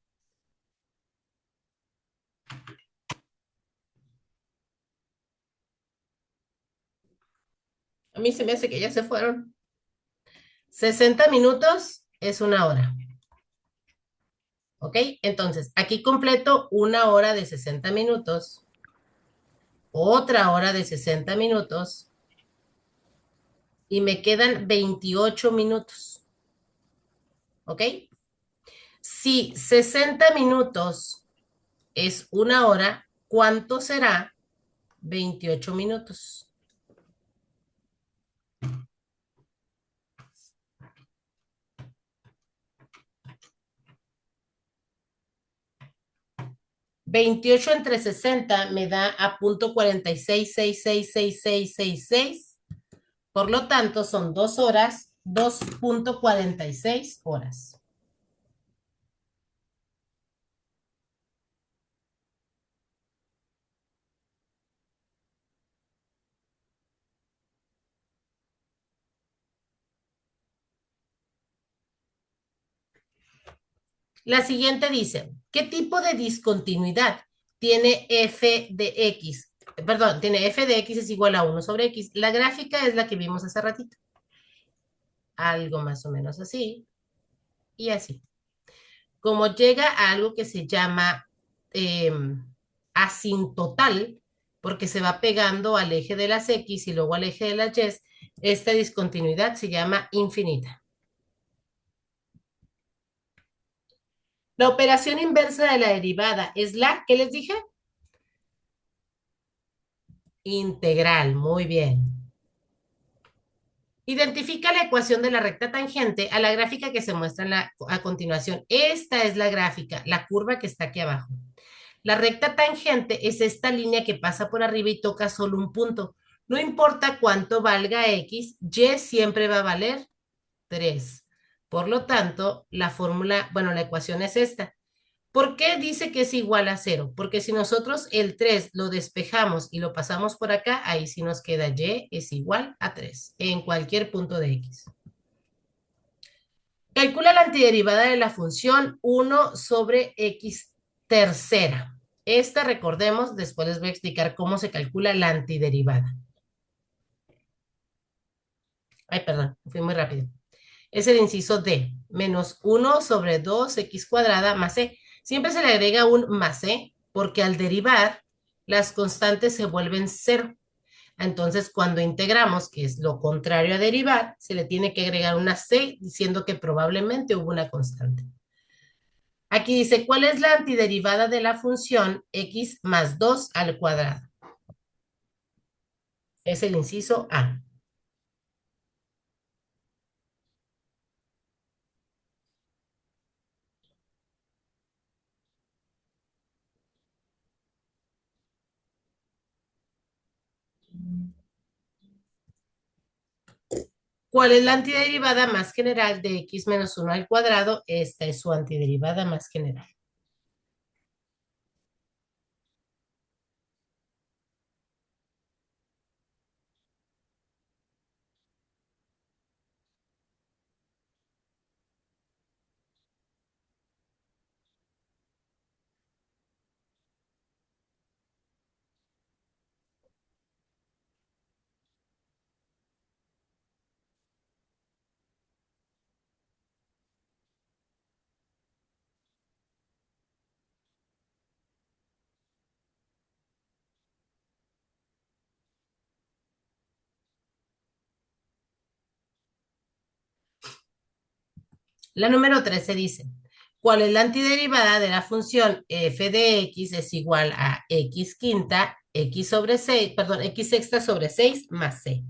A mí se me hace que ya se fueron. 60 minutos es una hora. ¿Ok? Entonces, aquí completo una hora de 60 minutos, otra hora de 60 minutos y me quedan 28 minutos. ¿Ok? Si 60 minutos es una hora, ¿cuánto será 28 minutos? 28 entre 60 me da a punto 46,666666. Por lo tanto, son 2 horas, 2.46 horas. La siguiente dice, ¿qué tipo de discontinuidad tiene f de x? Perdón, tiene f de x es igual a 1 sobre x. La gráfica es la que vimos hace ratito. Algo más o menos así y así. Como llega a algo que se llama eh, asintotal, porque se va pegando al eje de las X y luego al eje de las Y, esta discontinuidad se llama infinita. La operación inversa de la derivada es la, ¿qué les dije? Integral, muy bien. Identifica la ecuación de la recta tangente a la gráfica que se muestra a continuación. Esta es la gráfica, la curva que está aquí abajo. La recta tangente es esta línea que pasa por arriba y toca solo un punto. No importa cuánto valga x, y siempre va a valer 3. Por lo tanto, la fórmula, bueno, la ecuación es esta. ¿Por qué dice que es igual a 0? Porque si nosotros el 3 lo despejamos y lo pasamos por acá, ahí sí nos queda y es igual a 3 en cualquier punto de x. Calcula la antiderivada de la función 1 sobre x tercera. Esta, recordemos, después les voy a explicar cómo se calcula la antiderivada. Ay, perdón, fui muy rápido. Es el inciso D, menos 1 sobre 2x cuadrada más c. Siempre se le agrega un más c, porque al derivar, las constantes se vuelven cero. Entonces, cuando integramos, que es lo contrario a derivar, se le tiene que agregar una c, diciendo que probablemente hubo una constante. Aquí dice, ¿cuál es la antiderivada de la función x más 2 al cuadrado? Es el inciso A. ¿Cuál es la antiderivada más general de x menos 1 al cuadrado? Esta es su antiderivada más general. La número 13 dice, ¿cuál es la antiderivada de la función f de x es igual a x quinta, x sobre 6, perdón, x sexta sobre 6 más c?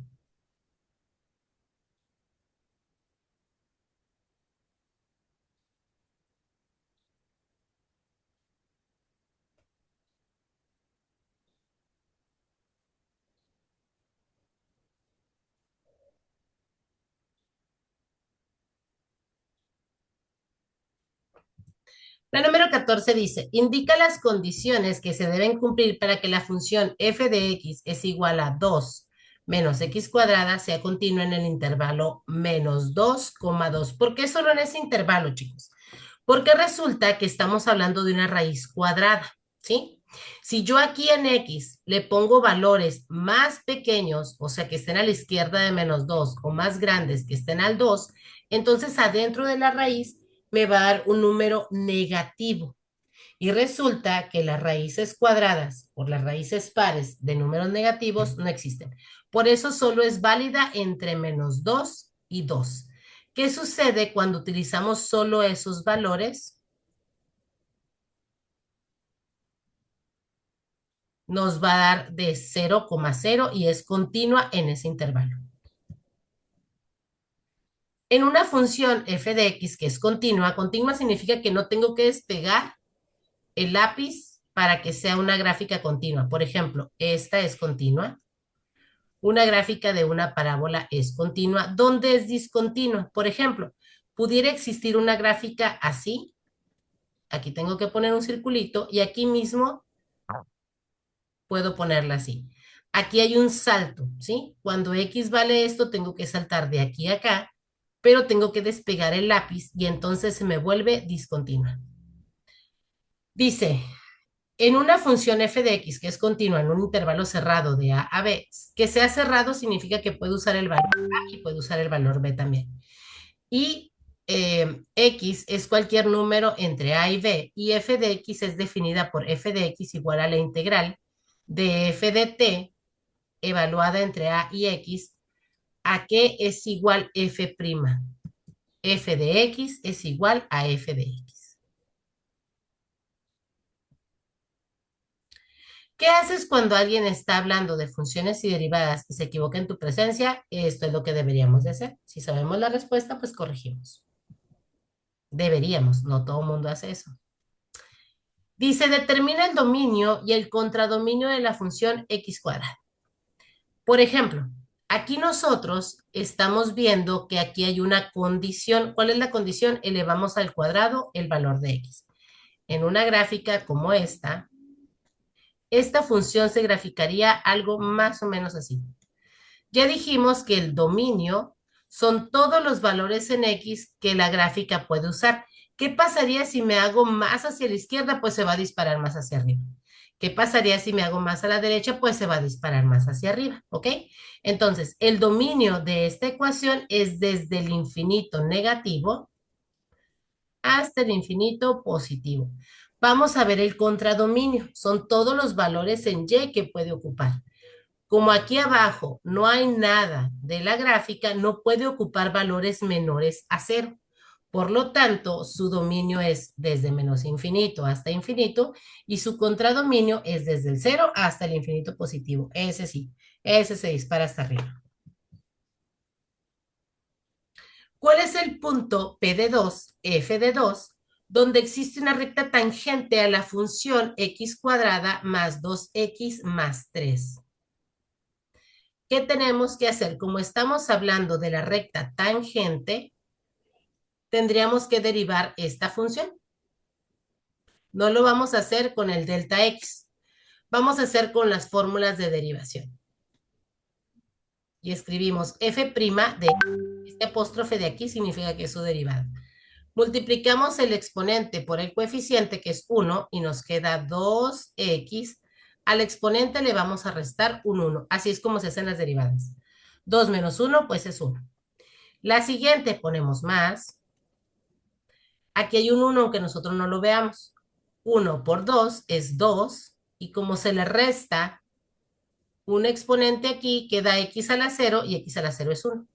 La número 14 dice, indica las condiciones que se deben cumplir para que la función f de x es igual a 2 menos x cuadrada sea continua en el intervalo menos 2,2. ¿Por qué solo en ese intervalo, chicos? Porque resulta que estamos hablando de una raíz cuadrada, ¿sí? Si yo aquí en x le pongo valores más pequeños, o sea, que estén a la izquierda de menos 2 o más grandes que estén al 2, entonces adentro de la raíz me va a dar un número negativo. Y resulta que las raíces cuadradas por las raíces pares de números negativos no existen. Por eso solo es válida entre menos 2 y 2. ¿Qué sucede cuando utilizamos solo esos valores? Nos va a dar de 0,0 y es continua en ese intervalo. En una función f de x que es continua, continua significa que no tengo que despegar el lápiz para que sea una gráfica continua. Por ejemplo, esta es continua. Una gráfica de una parábola es continua. ¿Dónde es discontinua? Por ejemplo, pudiera existir una gráfica así. Aquí tengo que poner un circulito y aquí mismo puedo ponerla así. Aquí hay un salto, ¿sí? Cuando x vale esto, tengo que saltar de aquí a acá, pero tengo que despegar el lápiz y entonces se me vuelve discontinua. Dice, en una función f de x que es continua en un intervalo cerrado de a a b, que sea cerrado significa que puedo usar el valor a y puedo usar el valor b también. Y x es cualquier número entre a y b, y f de x es definida por f de x igual a la integral de f de t evaluada entre a y x, a que es igual f'. F de x es igual a f de x. ¿Qué haces cuando alguien está hablando de funciones y derivadas y se equivoca en tu presencia? Esto es lo que deberíamos de hacer. Si sabemos la respuesta, pues corregimos. Deberíamos, no todo el mundo hace eso. Dice, determina el dominio y el contradominio de la función x cuadrada. Por ejemplo, aquí nosotros estamos viendo que aquí hay una condición. ¿Cuál es la condición? Elevamos al cuadrado el valor de x. En una gráfica como esta función se graficaría algo más o menos así. Ya dijimos que el dominio son todos los valores en x que la gráfica puede usar. ¿Qué pasaría si me hago más hacia la izquierda? Pues se va a disparar más hacia arriba. ¿Qué pasaría si me hago más a la derecha? Pues se va a disparar más hacia arriba, ¿ok? Entonces, el dominio de esta ecuación es desde el infinito negativo hasta el infinito positivo. Vamos a ver el contradominio. Son todos los valores en y que puede ocupar. Como aquí abajo no hay nada de la gráfica, no puede ocupar valores menores a 0. Por lo tanto, su dominio es desde menos infinito hasta infinito y su contradominio es desde el 0 hasta el infinito positivo. Ese sí, ese se dispara hasta arriba. ¿Cuál es el punto P de 2, F de 2, donde existe una recta tangente a la función x cuadrada más 2x más 3? ¿Qué tenemos que hacer? Como estamos hablando de la recta tangente, tendríamos que derivar esta función. No lo vamos a hacer con el delta x. Vamos a hacer con las fórmulas de derivación. Y escribimos f' de este apóstrofe de aquí significa que es su derivada. Multiplicamos el exponente por el coeficiente, que es 1, y nos queda 2x. Al exponente le vamos a restar un 1. Así es como se hacen las derivadas. 2 menos 1, pues es 1. La siguiente ponemos más. Aquí hay un 1, aunque nosotros no lo veamos. 1 por 2 es 2, y como se le resta un exponente aquí, queda x a la 0, y x a la 0 es 1.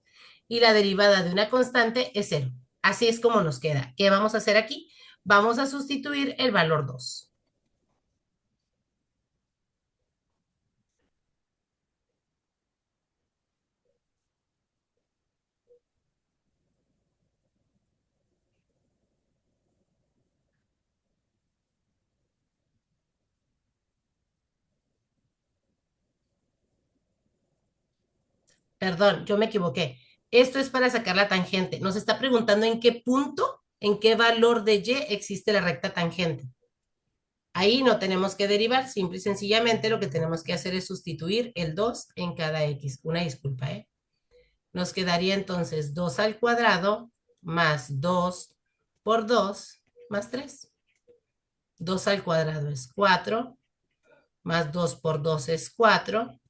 Y la derivada de una constante es 0. Así es como nos queda. ¿Qué vamos a hacer aquí? Vamos a sustituir el valor 2. Perdón, yo me equivoqué. Esto es para sacar la tangente. Nos está preguntando en qué punto, en qué valor de y existe la recta tangente. Ahí no tenemos que derivar, simple y sencillamente lo que tenemos que hacer es sustituir el 2 en cada x. Una disculpa, ¿eh? Nos quedaría entonces 2 al cuadrado más 2 por 2 más 3. 2 al cuadrado es 4, más 2 por 2 es 4,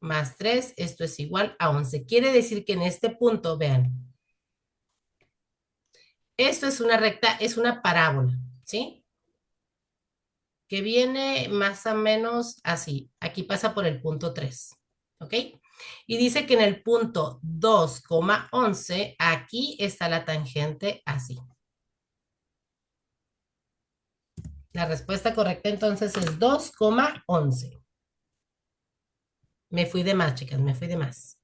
más 3, esto es igual a 11. Quiere decir que en este punto, vean, esto es una recta, es una parábola, ¿sí? Que viene más o menos así. Aquí pasa por el punto 3, ¿ok? Y dice que en el punto 2,11, aquí está la tangente así. La respuesta correcta entonces es 2,11. Me fui de más, chicas, me fui de más.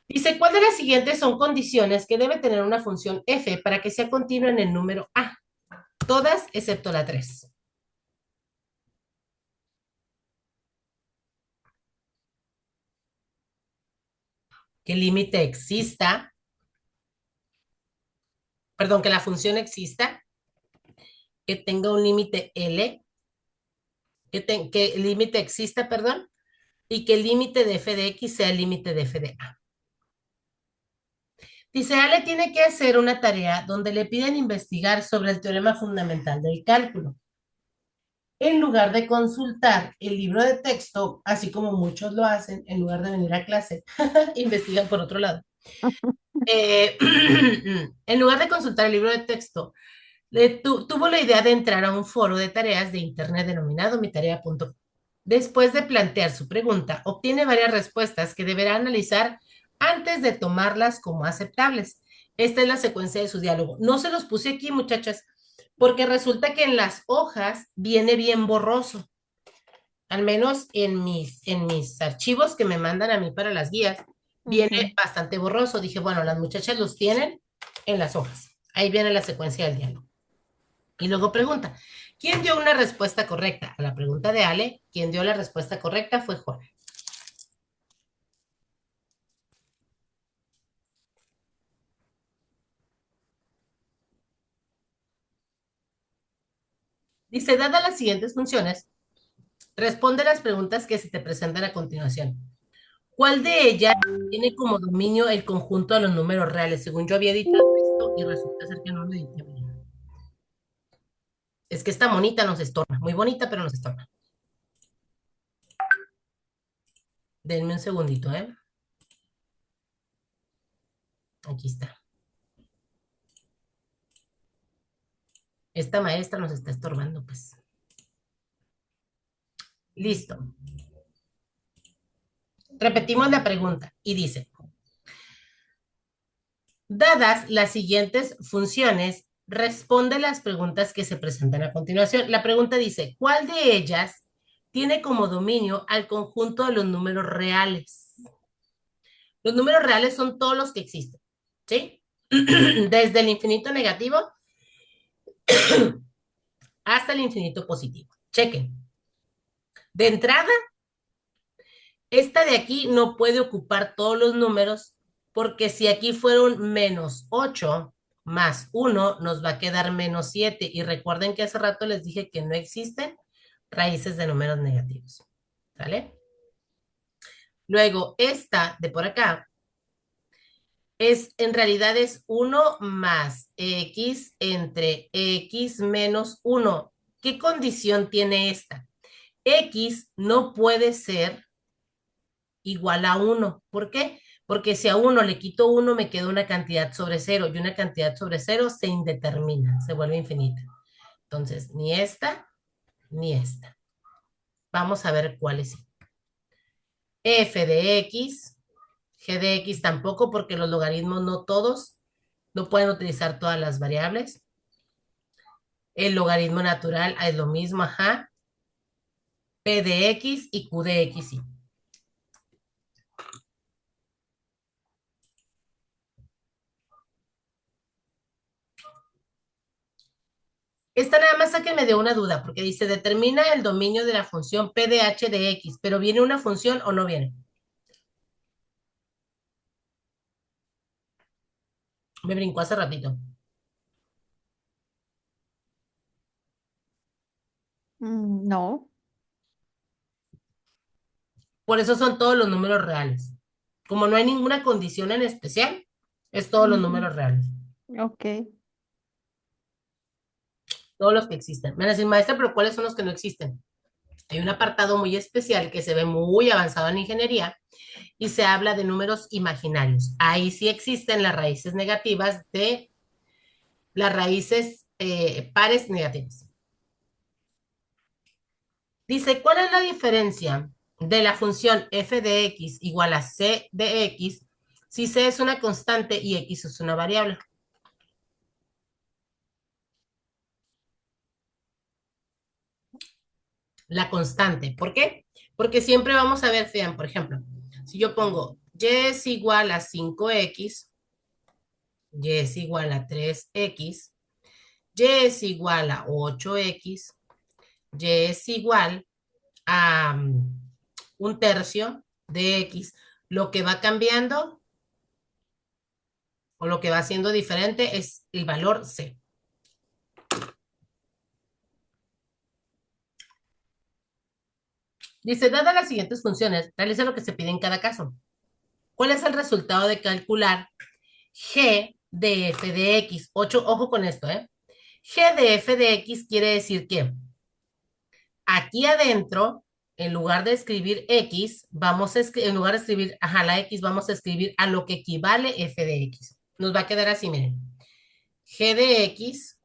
Dice, ¿cuál de las siguientes son condiciones que debe tener una función f para que sea continua en el número a? Todas excepto la 3. Que el límite exista, perdón, que la función exista, que tenga un límite L, que el límite exista, perdón, y que el límite de f de x sea el límite de f de a. Dice, Ale tiene que hacer una tarea donde le piden investigar sobre el teorema fundamental del cálculo. En lugar de consultar el libro de texto, así como muchos lo hacen, en lugar de venir a clase, investigan por otro lado. En lugar de consultar el libro de texto, tuvo la idea de entrar a un foro de tareas de internet denominado mitarea.com. Después de plantear su pregunta, obtiene varias respuestas que deberá analizar antes de tomarlas como aceptables. Esta es la secuencia de su diálogo. No se los puse aquí, muchachas, porque resulta que en las hojas viene bien borroso. Al menos en mis archivos que me mandan a mí para las guías, viene bastante borroso. Dije, bueno, las muchachas los tienen en las hojas. Ahí viene la secuencia del diálogo. Y luego pregunta, ¿quién dio una respuesta correcta? A la pregunta de Ale, quien dio la respuesta correcta fue Juan. Dice, dadas las siguientes funciones, responde las preguntas que se te presentan a continuación. ¿Cuál de ellas tiene como dominio el conjunto de los números reales? Según yo había dicho esto y resulta ser que no lo dije bien. Es que esta monita nos estorba. Muy bonita, pero nos estorba. Denme un segundito, ¿eh? Aquí está. Esta maestra nos está estorbando, pues. Listo. Repetimos la pregunta y dice, dadas las siguientes funciones, responde las preguntas que se presentan a continuación. La pregunta dice, ¿cuál de ellas tiene como dominio al conjunto de los números reales? Los números reales son todos los que existen, ¿sí? Desde el infinito negativo hasta el infinito positivo. Chequen. De entrada, esta de aquí no puede ocupar todos los números porque si aquí fueron menos 8 más 1, nos va a quedar menos 7. Y recuerden que hace rato les dije que no existen raíces de números negativos. ¿Sale? Luego, esta de por acá en realidad es 1 más x entre x menos 1. ¿Qué condición tiene esta? X no puede ser igual a 1. ¿Por qué? Porque si a 1 le quito 1, me queda una cantidad sobre 0 y una cantidad sobre 0 se indetermina, se vuelve infinita. Entonces, ni esta ni esta. Vamos a ver cuáles sí. F de x G de X tampoco, porque los logaritmos no todos, no pueden utilizar todas las variables. El logaritmo natural es lo mismo, ajá. P de X y Q de X, sí. Esta nada más que me dio una duda, porque dice, determina el dominio de la función P de H de X, pero ¿viene una función o no viene? Me brincó hace ratito. No. Por eso son todos los números reales. Como no hay ninguna condición en especial, es todos los números reales, Ok. todos los que existen. Me van a decir, maestra, pero ¿cuáles son los que no existen? Hay un apartado muy especial que se ve muy avanzado en ingeniería y se habla de números imaginarios. Ahí sí existen las raíces negativas de las raíces pares negativas. Dice, ¿cuál es la diferencia de la función f de x igual a c de x si c es una constante y x es una variable? La constante. ¿Por qué? Porque siempre vamos a ver, vean, por ejemplo, si yo pongo y es igual a 5x, y es igual a 3x, y es igual a 8x, y es igual a un tercio de x, lo que va cambiando o lo que va siendo diferente es el valor c. Dice, dadas las siguientes funciones, realiza lo que se pide en cada caso. ¿Cuál es el resultado de calcular g de f de x? Ojo con esto, ¿eh? G de f de x quiere decir que aquí adentro, en lugar de escribir x, vamos a en lugar de escribir, la x, vamos a escribir a lo que equivale f de x. Nos va a quedar así, miren. G de x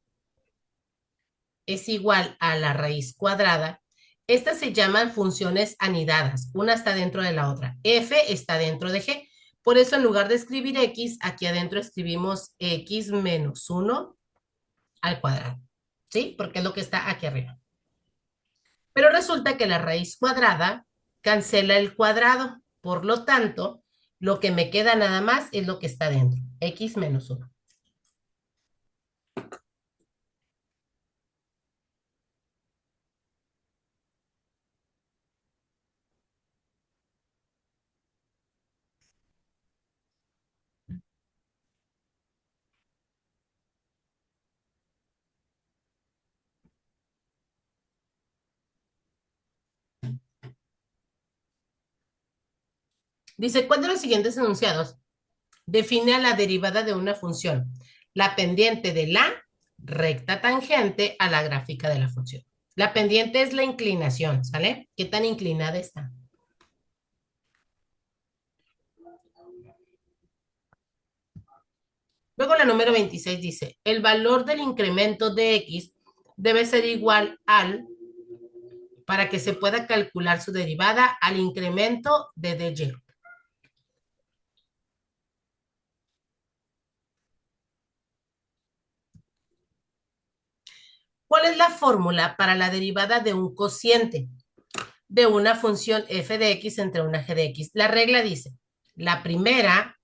es igual a la raíz cuadrada. Estas se llaman funciones anidadas. Una está dentro de la otra. F está dentro de G. Por eso, en lugar de escribir x, aquí adentro escribimos x menos 1 al cuadrado. ¿Sí? Porque es lo que está aquí arriba. Pero resulta que la raíz cuadrada cancela el cuadrado. Por lo tanto, lo que me queda nada más es lo que está dentro. X menos 1. Dice, ¿cuál de los siguientes enunciados define a la derivada de una función? La pendiente de la recta tangente a la gráfica de la función. La pendiente es la inclinación, ¿sale? ¿Qué tan inclinada está? Luego la número 26 dice, el valor del incremento de x debe ser igual al, para que se pueda calcular su derivada, al incremento de dy. ¿Cuál es la fórmula para la derivada de un cociente de una función f de x entre una g de x? La regla dice, la primera,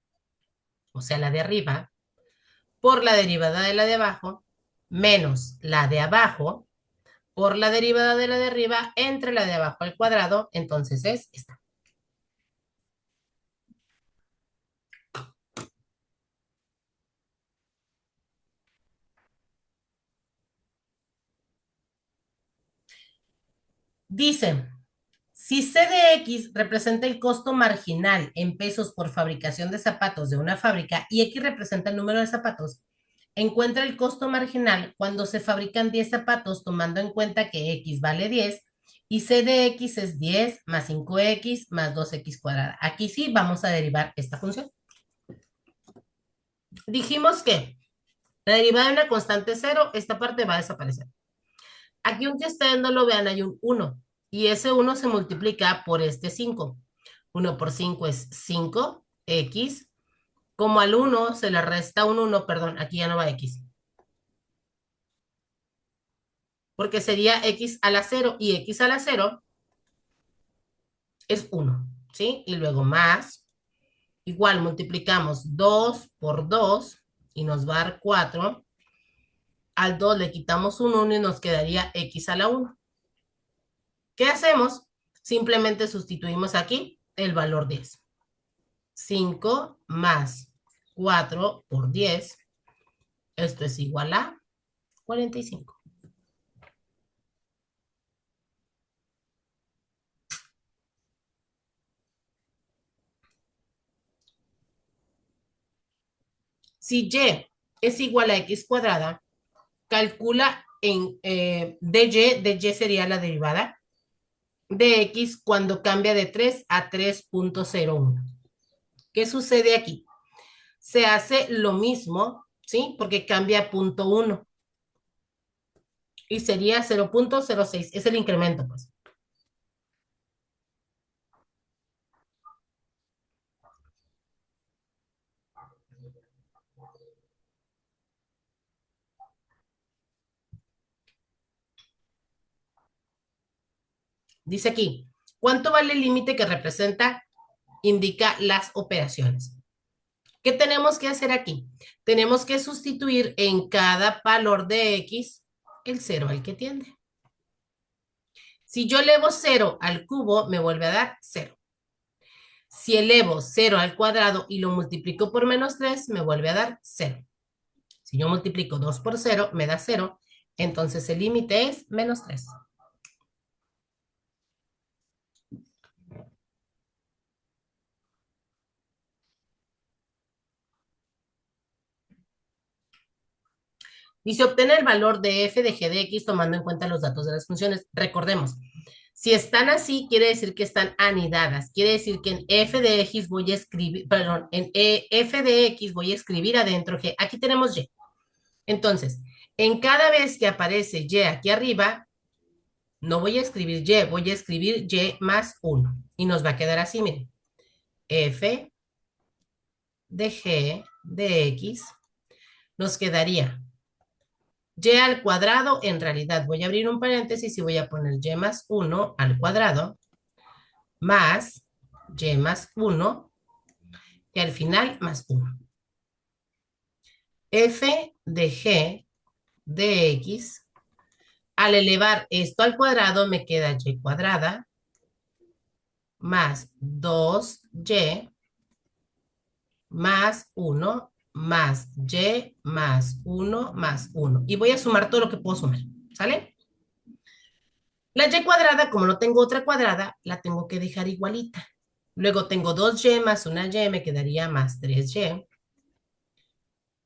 o sea, la de arriba, por la derivada de la de abajo, menos la de abajo, por la derivada de la de arriba, entre la de abajo al cuadrado, entonces es esta. Dice, si C de X representa el costo marginal en pesos por fabricación de zapatos de una fábrica y X representa el número de zapatos, encuentra el costo marginal cuando se fabrican 10 zapatos tomando en cuenta que X vale 10 y C de X es 10 más 5X más 2X cuadrada. Aquí sí vamos a derivar esta función. Dijimos que la derivada de una constante 0, esta parte va a desaparecer. Aquí, aunque ustedes no lo vean, hay un 1 y ese 1 se multiplica por este 5. 1 por 5 es 5, X, como al 1 se le resta un 1, perdón, aquí ya no va X, porque sería X a la 0 y X a la 0 es 1, ¿sí? Y luego más, igual multiplicamos 2 por 2 y nos va a dar 4. Al 2 le quitamos un 1 y nos quedaría X a la 1. ¿Qué hacemos? Simplemente sustituimos aquí el valor 10. 5 más 4 por 10. Esto es igual a 45. Si y es igual a x cuadrada, calcula de y sería la derivada de x cuando cambia de 3 a 3.01. ¿Qué sucede aquí? Se hace lo mismo, ¿sí? Porque cambia a 0.1 y sería 0.06, es el incremento, pues. Dice aquí, ¿cuánto vale el límite que representa? Indica las operaciones. ¿Qué tenemos que hacer aquí? Tenemos que sustituir en cada valor de x el 0 al que tiende. Si yo elevo 0 al cubo, me vuelve a dar 0. Si elevo 0 al cuadrado y lo multiplico por menos 3, me vuelve a dar 0. Si yo multiplico 2 por 0, me da 0. Entonces el límite es menos 3. Dice obtener el valor de f de g de x tomando en cuenta los datos de las funciones. Recordemos, si están así, quiere decir que están anidadas. Quiere decir que en f de x voy a escribir, perdón, en f de x voy a escribir adentro g. Aquí tenemos y. Entonces, en cada vez que aparece y aquí arriba, no voy a escribir y, voy a escribir y más 1. Y nos va a quedar así, miren. F de g de x nos quedaría y al cuadrado, en realidad voy a abrir un paréntesis y voy a poner y más 1 al cuadrado más y más 1 y al final más 1. F de g de x, al elevar esto al cuadrado me queda y cuadrada más 2y más 1 más y más 1 más 1. Y voy a sumar todo lo que puedo sumar, ¿sale? La y cuadrada, como no tengo otra cuadrada, la tengo que dejar igualita. Luego tengo 2y más una y, me quedaría más 3y.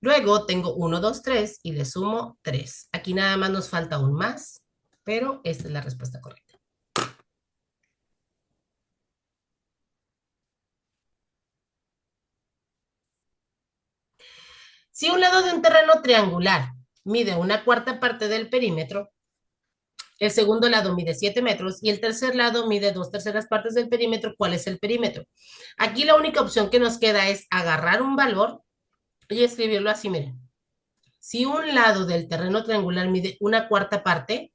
Luego tengo 1, 2, 3 y le sumo 3. Aquí nada más nos falta un más, pero esta es la respuesta correcta. Si un lado de un terreno triangular mide una cuarta parte del perímetro, el segundo lado mide 7 metros y el tercer lado mide 2/3 partes del perímetro, ¿cuál es el perímetro? Aquí la única opción que nos queda es agarrar un valor y escribirlo así, miren. Si un lado del terreno triangular mide una cuarta parte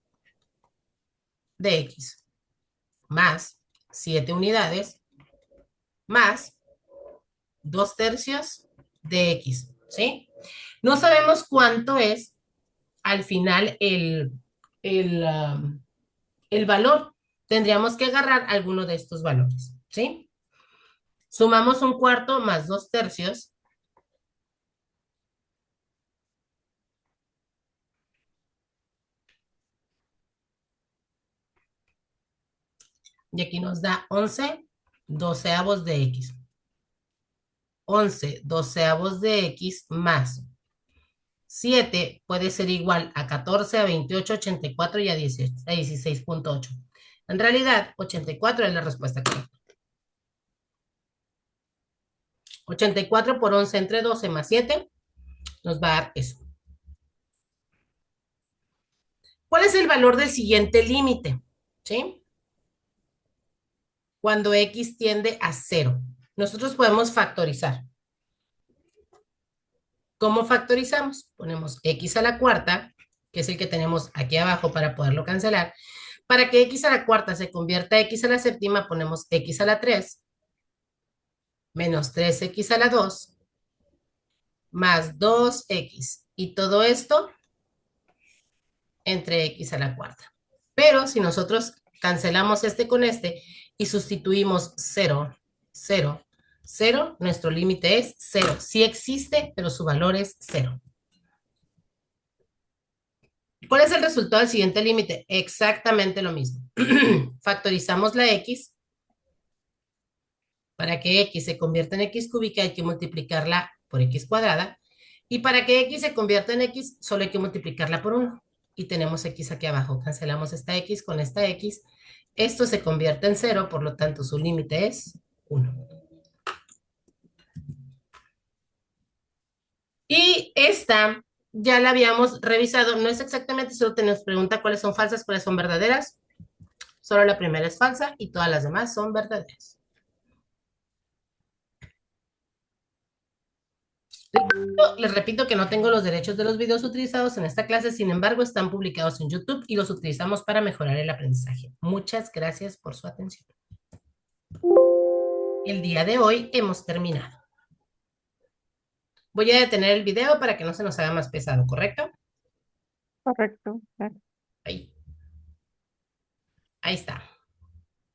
de x más 7 unidades más 2/3 de x, ¿sí? No sabemos cuánto es al final el valor. Tendríamos que agarrar alguno de estos valores, ¿sí? Sumamos un cuarto más 2/3. Y aquí nos da 11 doceavos de x. 11 doceavos de x más 7 puede ser igual a 14, a 28, 84 y a 16.8. En realidad, 84 es la respuesta correcta. 84 por 11 entre 12 más 7 nos va a dar eso. ¿Cuál es el valor del siguiente límite? ¿Sí? Cuando x tiende a 0. nosotros podemos factorizar. ¿Cómo factorizamos? Ponemos x a la cuarta, que es el que tenemos aquí abajo para poderlo cancelar. Para que x a la cuarta se convierta a x a la séptima, ponemos x a la 3 menos 3x a la 2 más 2x. Y todo esto entre x a la cuarta. Pero si nosotros cancelamos este con este y sustituimos 0, 0, 0, nuestro límite es 0. Sí existe, pero su valor es 0. ¿Cuál es el resultado del siguiente límite? Exactamente lo mismo. Factorizamos la x. Para que x se convierta en x cúbica hay que multiplicarla por x cuadrada. Y para que x se convierta en x, solo hay que multiplicarla por 1. Y tenemos x aquí abajo. Cancelamos esta x con esta x. Esto se convierte en 0, por lo tanto su límite es 1. Y esta ya la habíamos revisado. No es exactamente, solo tenemos pregunta cuáles son falsas, cuáles son verdaderas. Solo la primera es falsa y todas las demás son verdaderas. Les repito que no tengo los derechos de los videos utilizados en esta clase, sin embargo, están publicados en YouTube y los utilizamos para mejorar el aprendizaje. Muchas gracias por su atención. El día de hoy hemos terminado. Voy a detener el video para que no se nos haga más pesado, ¿correcto? Correcto. Ahí. Ahí está.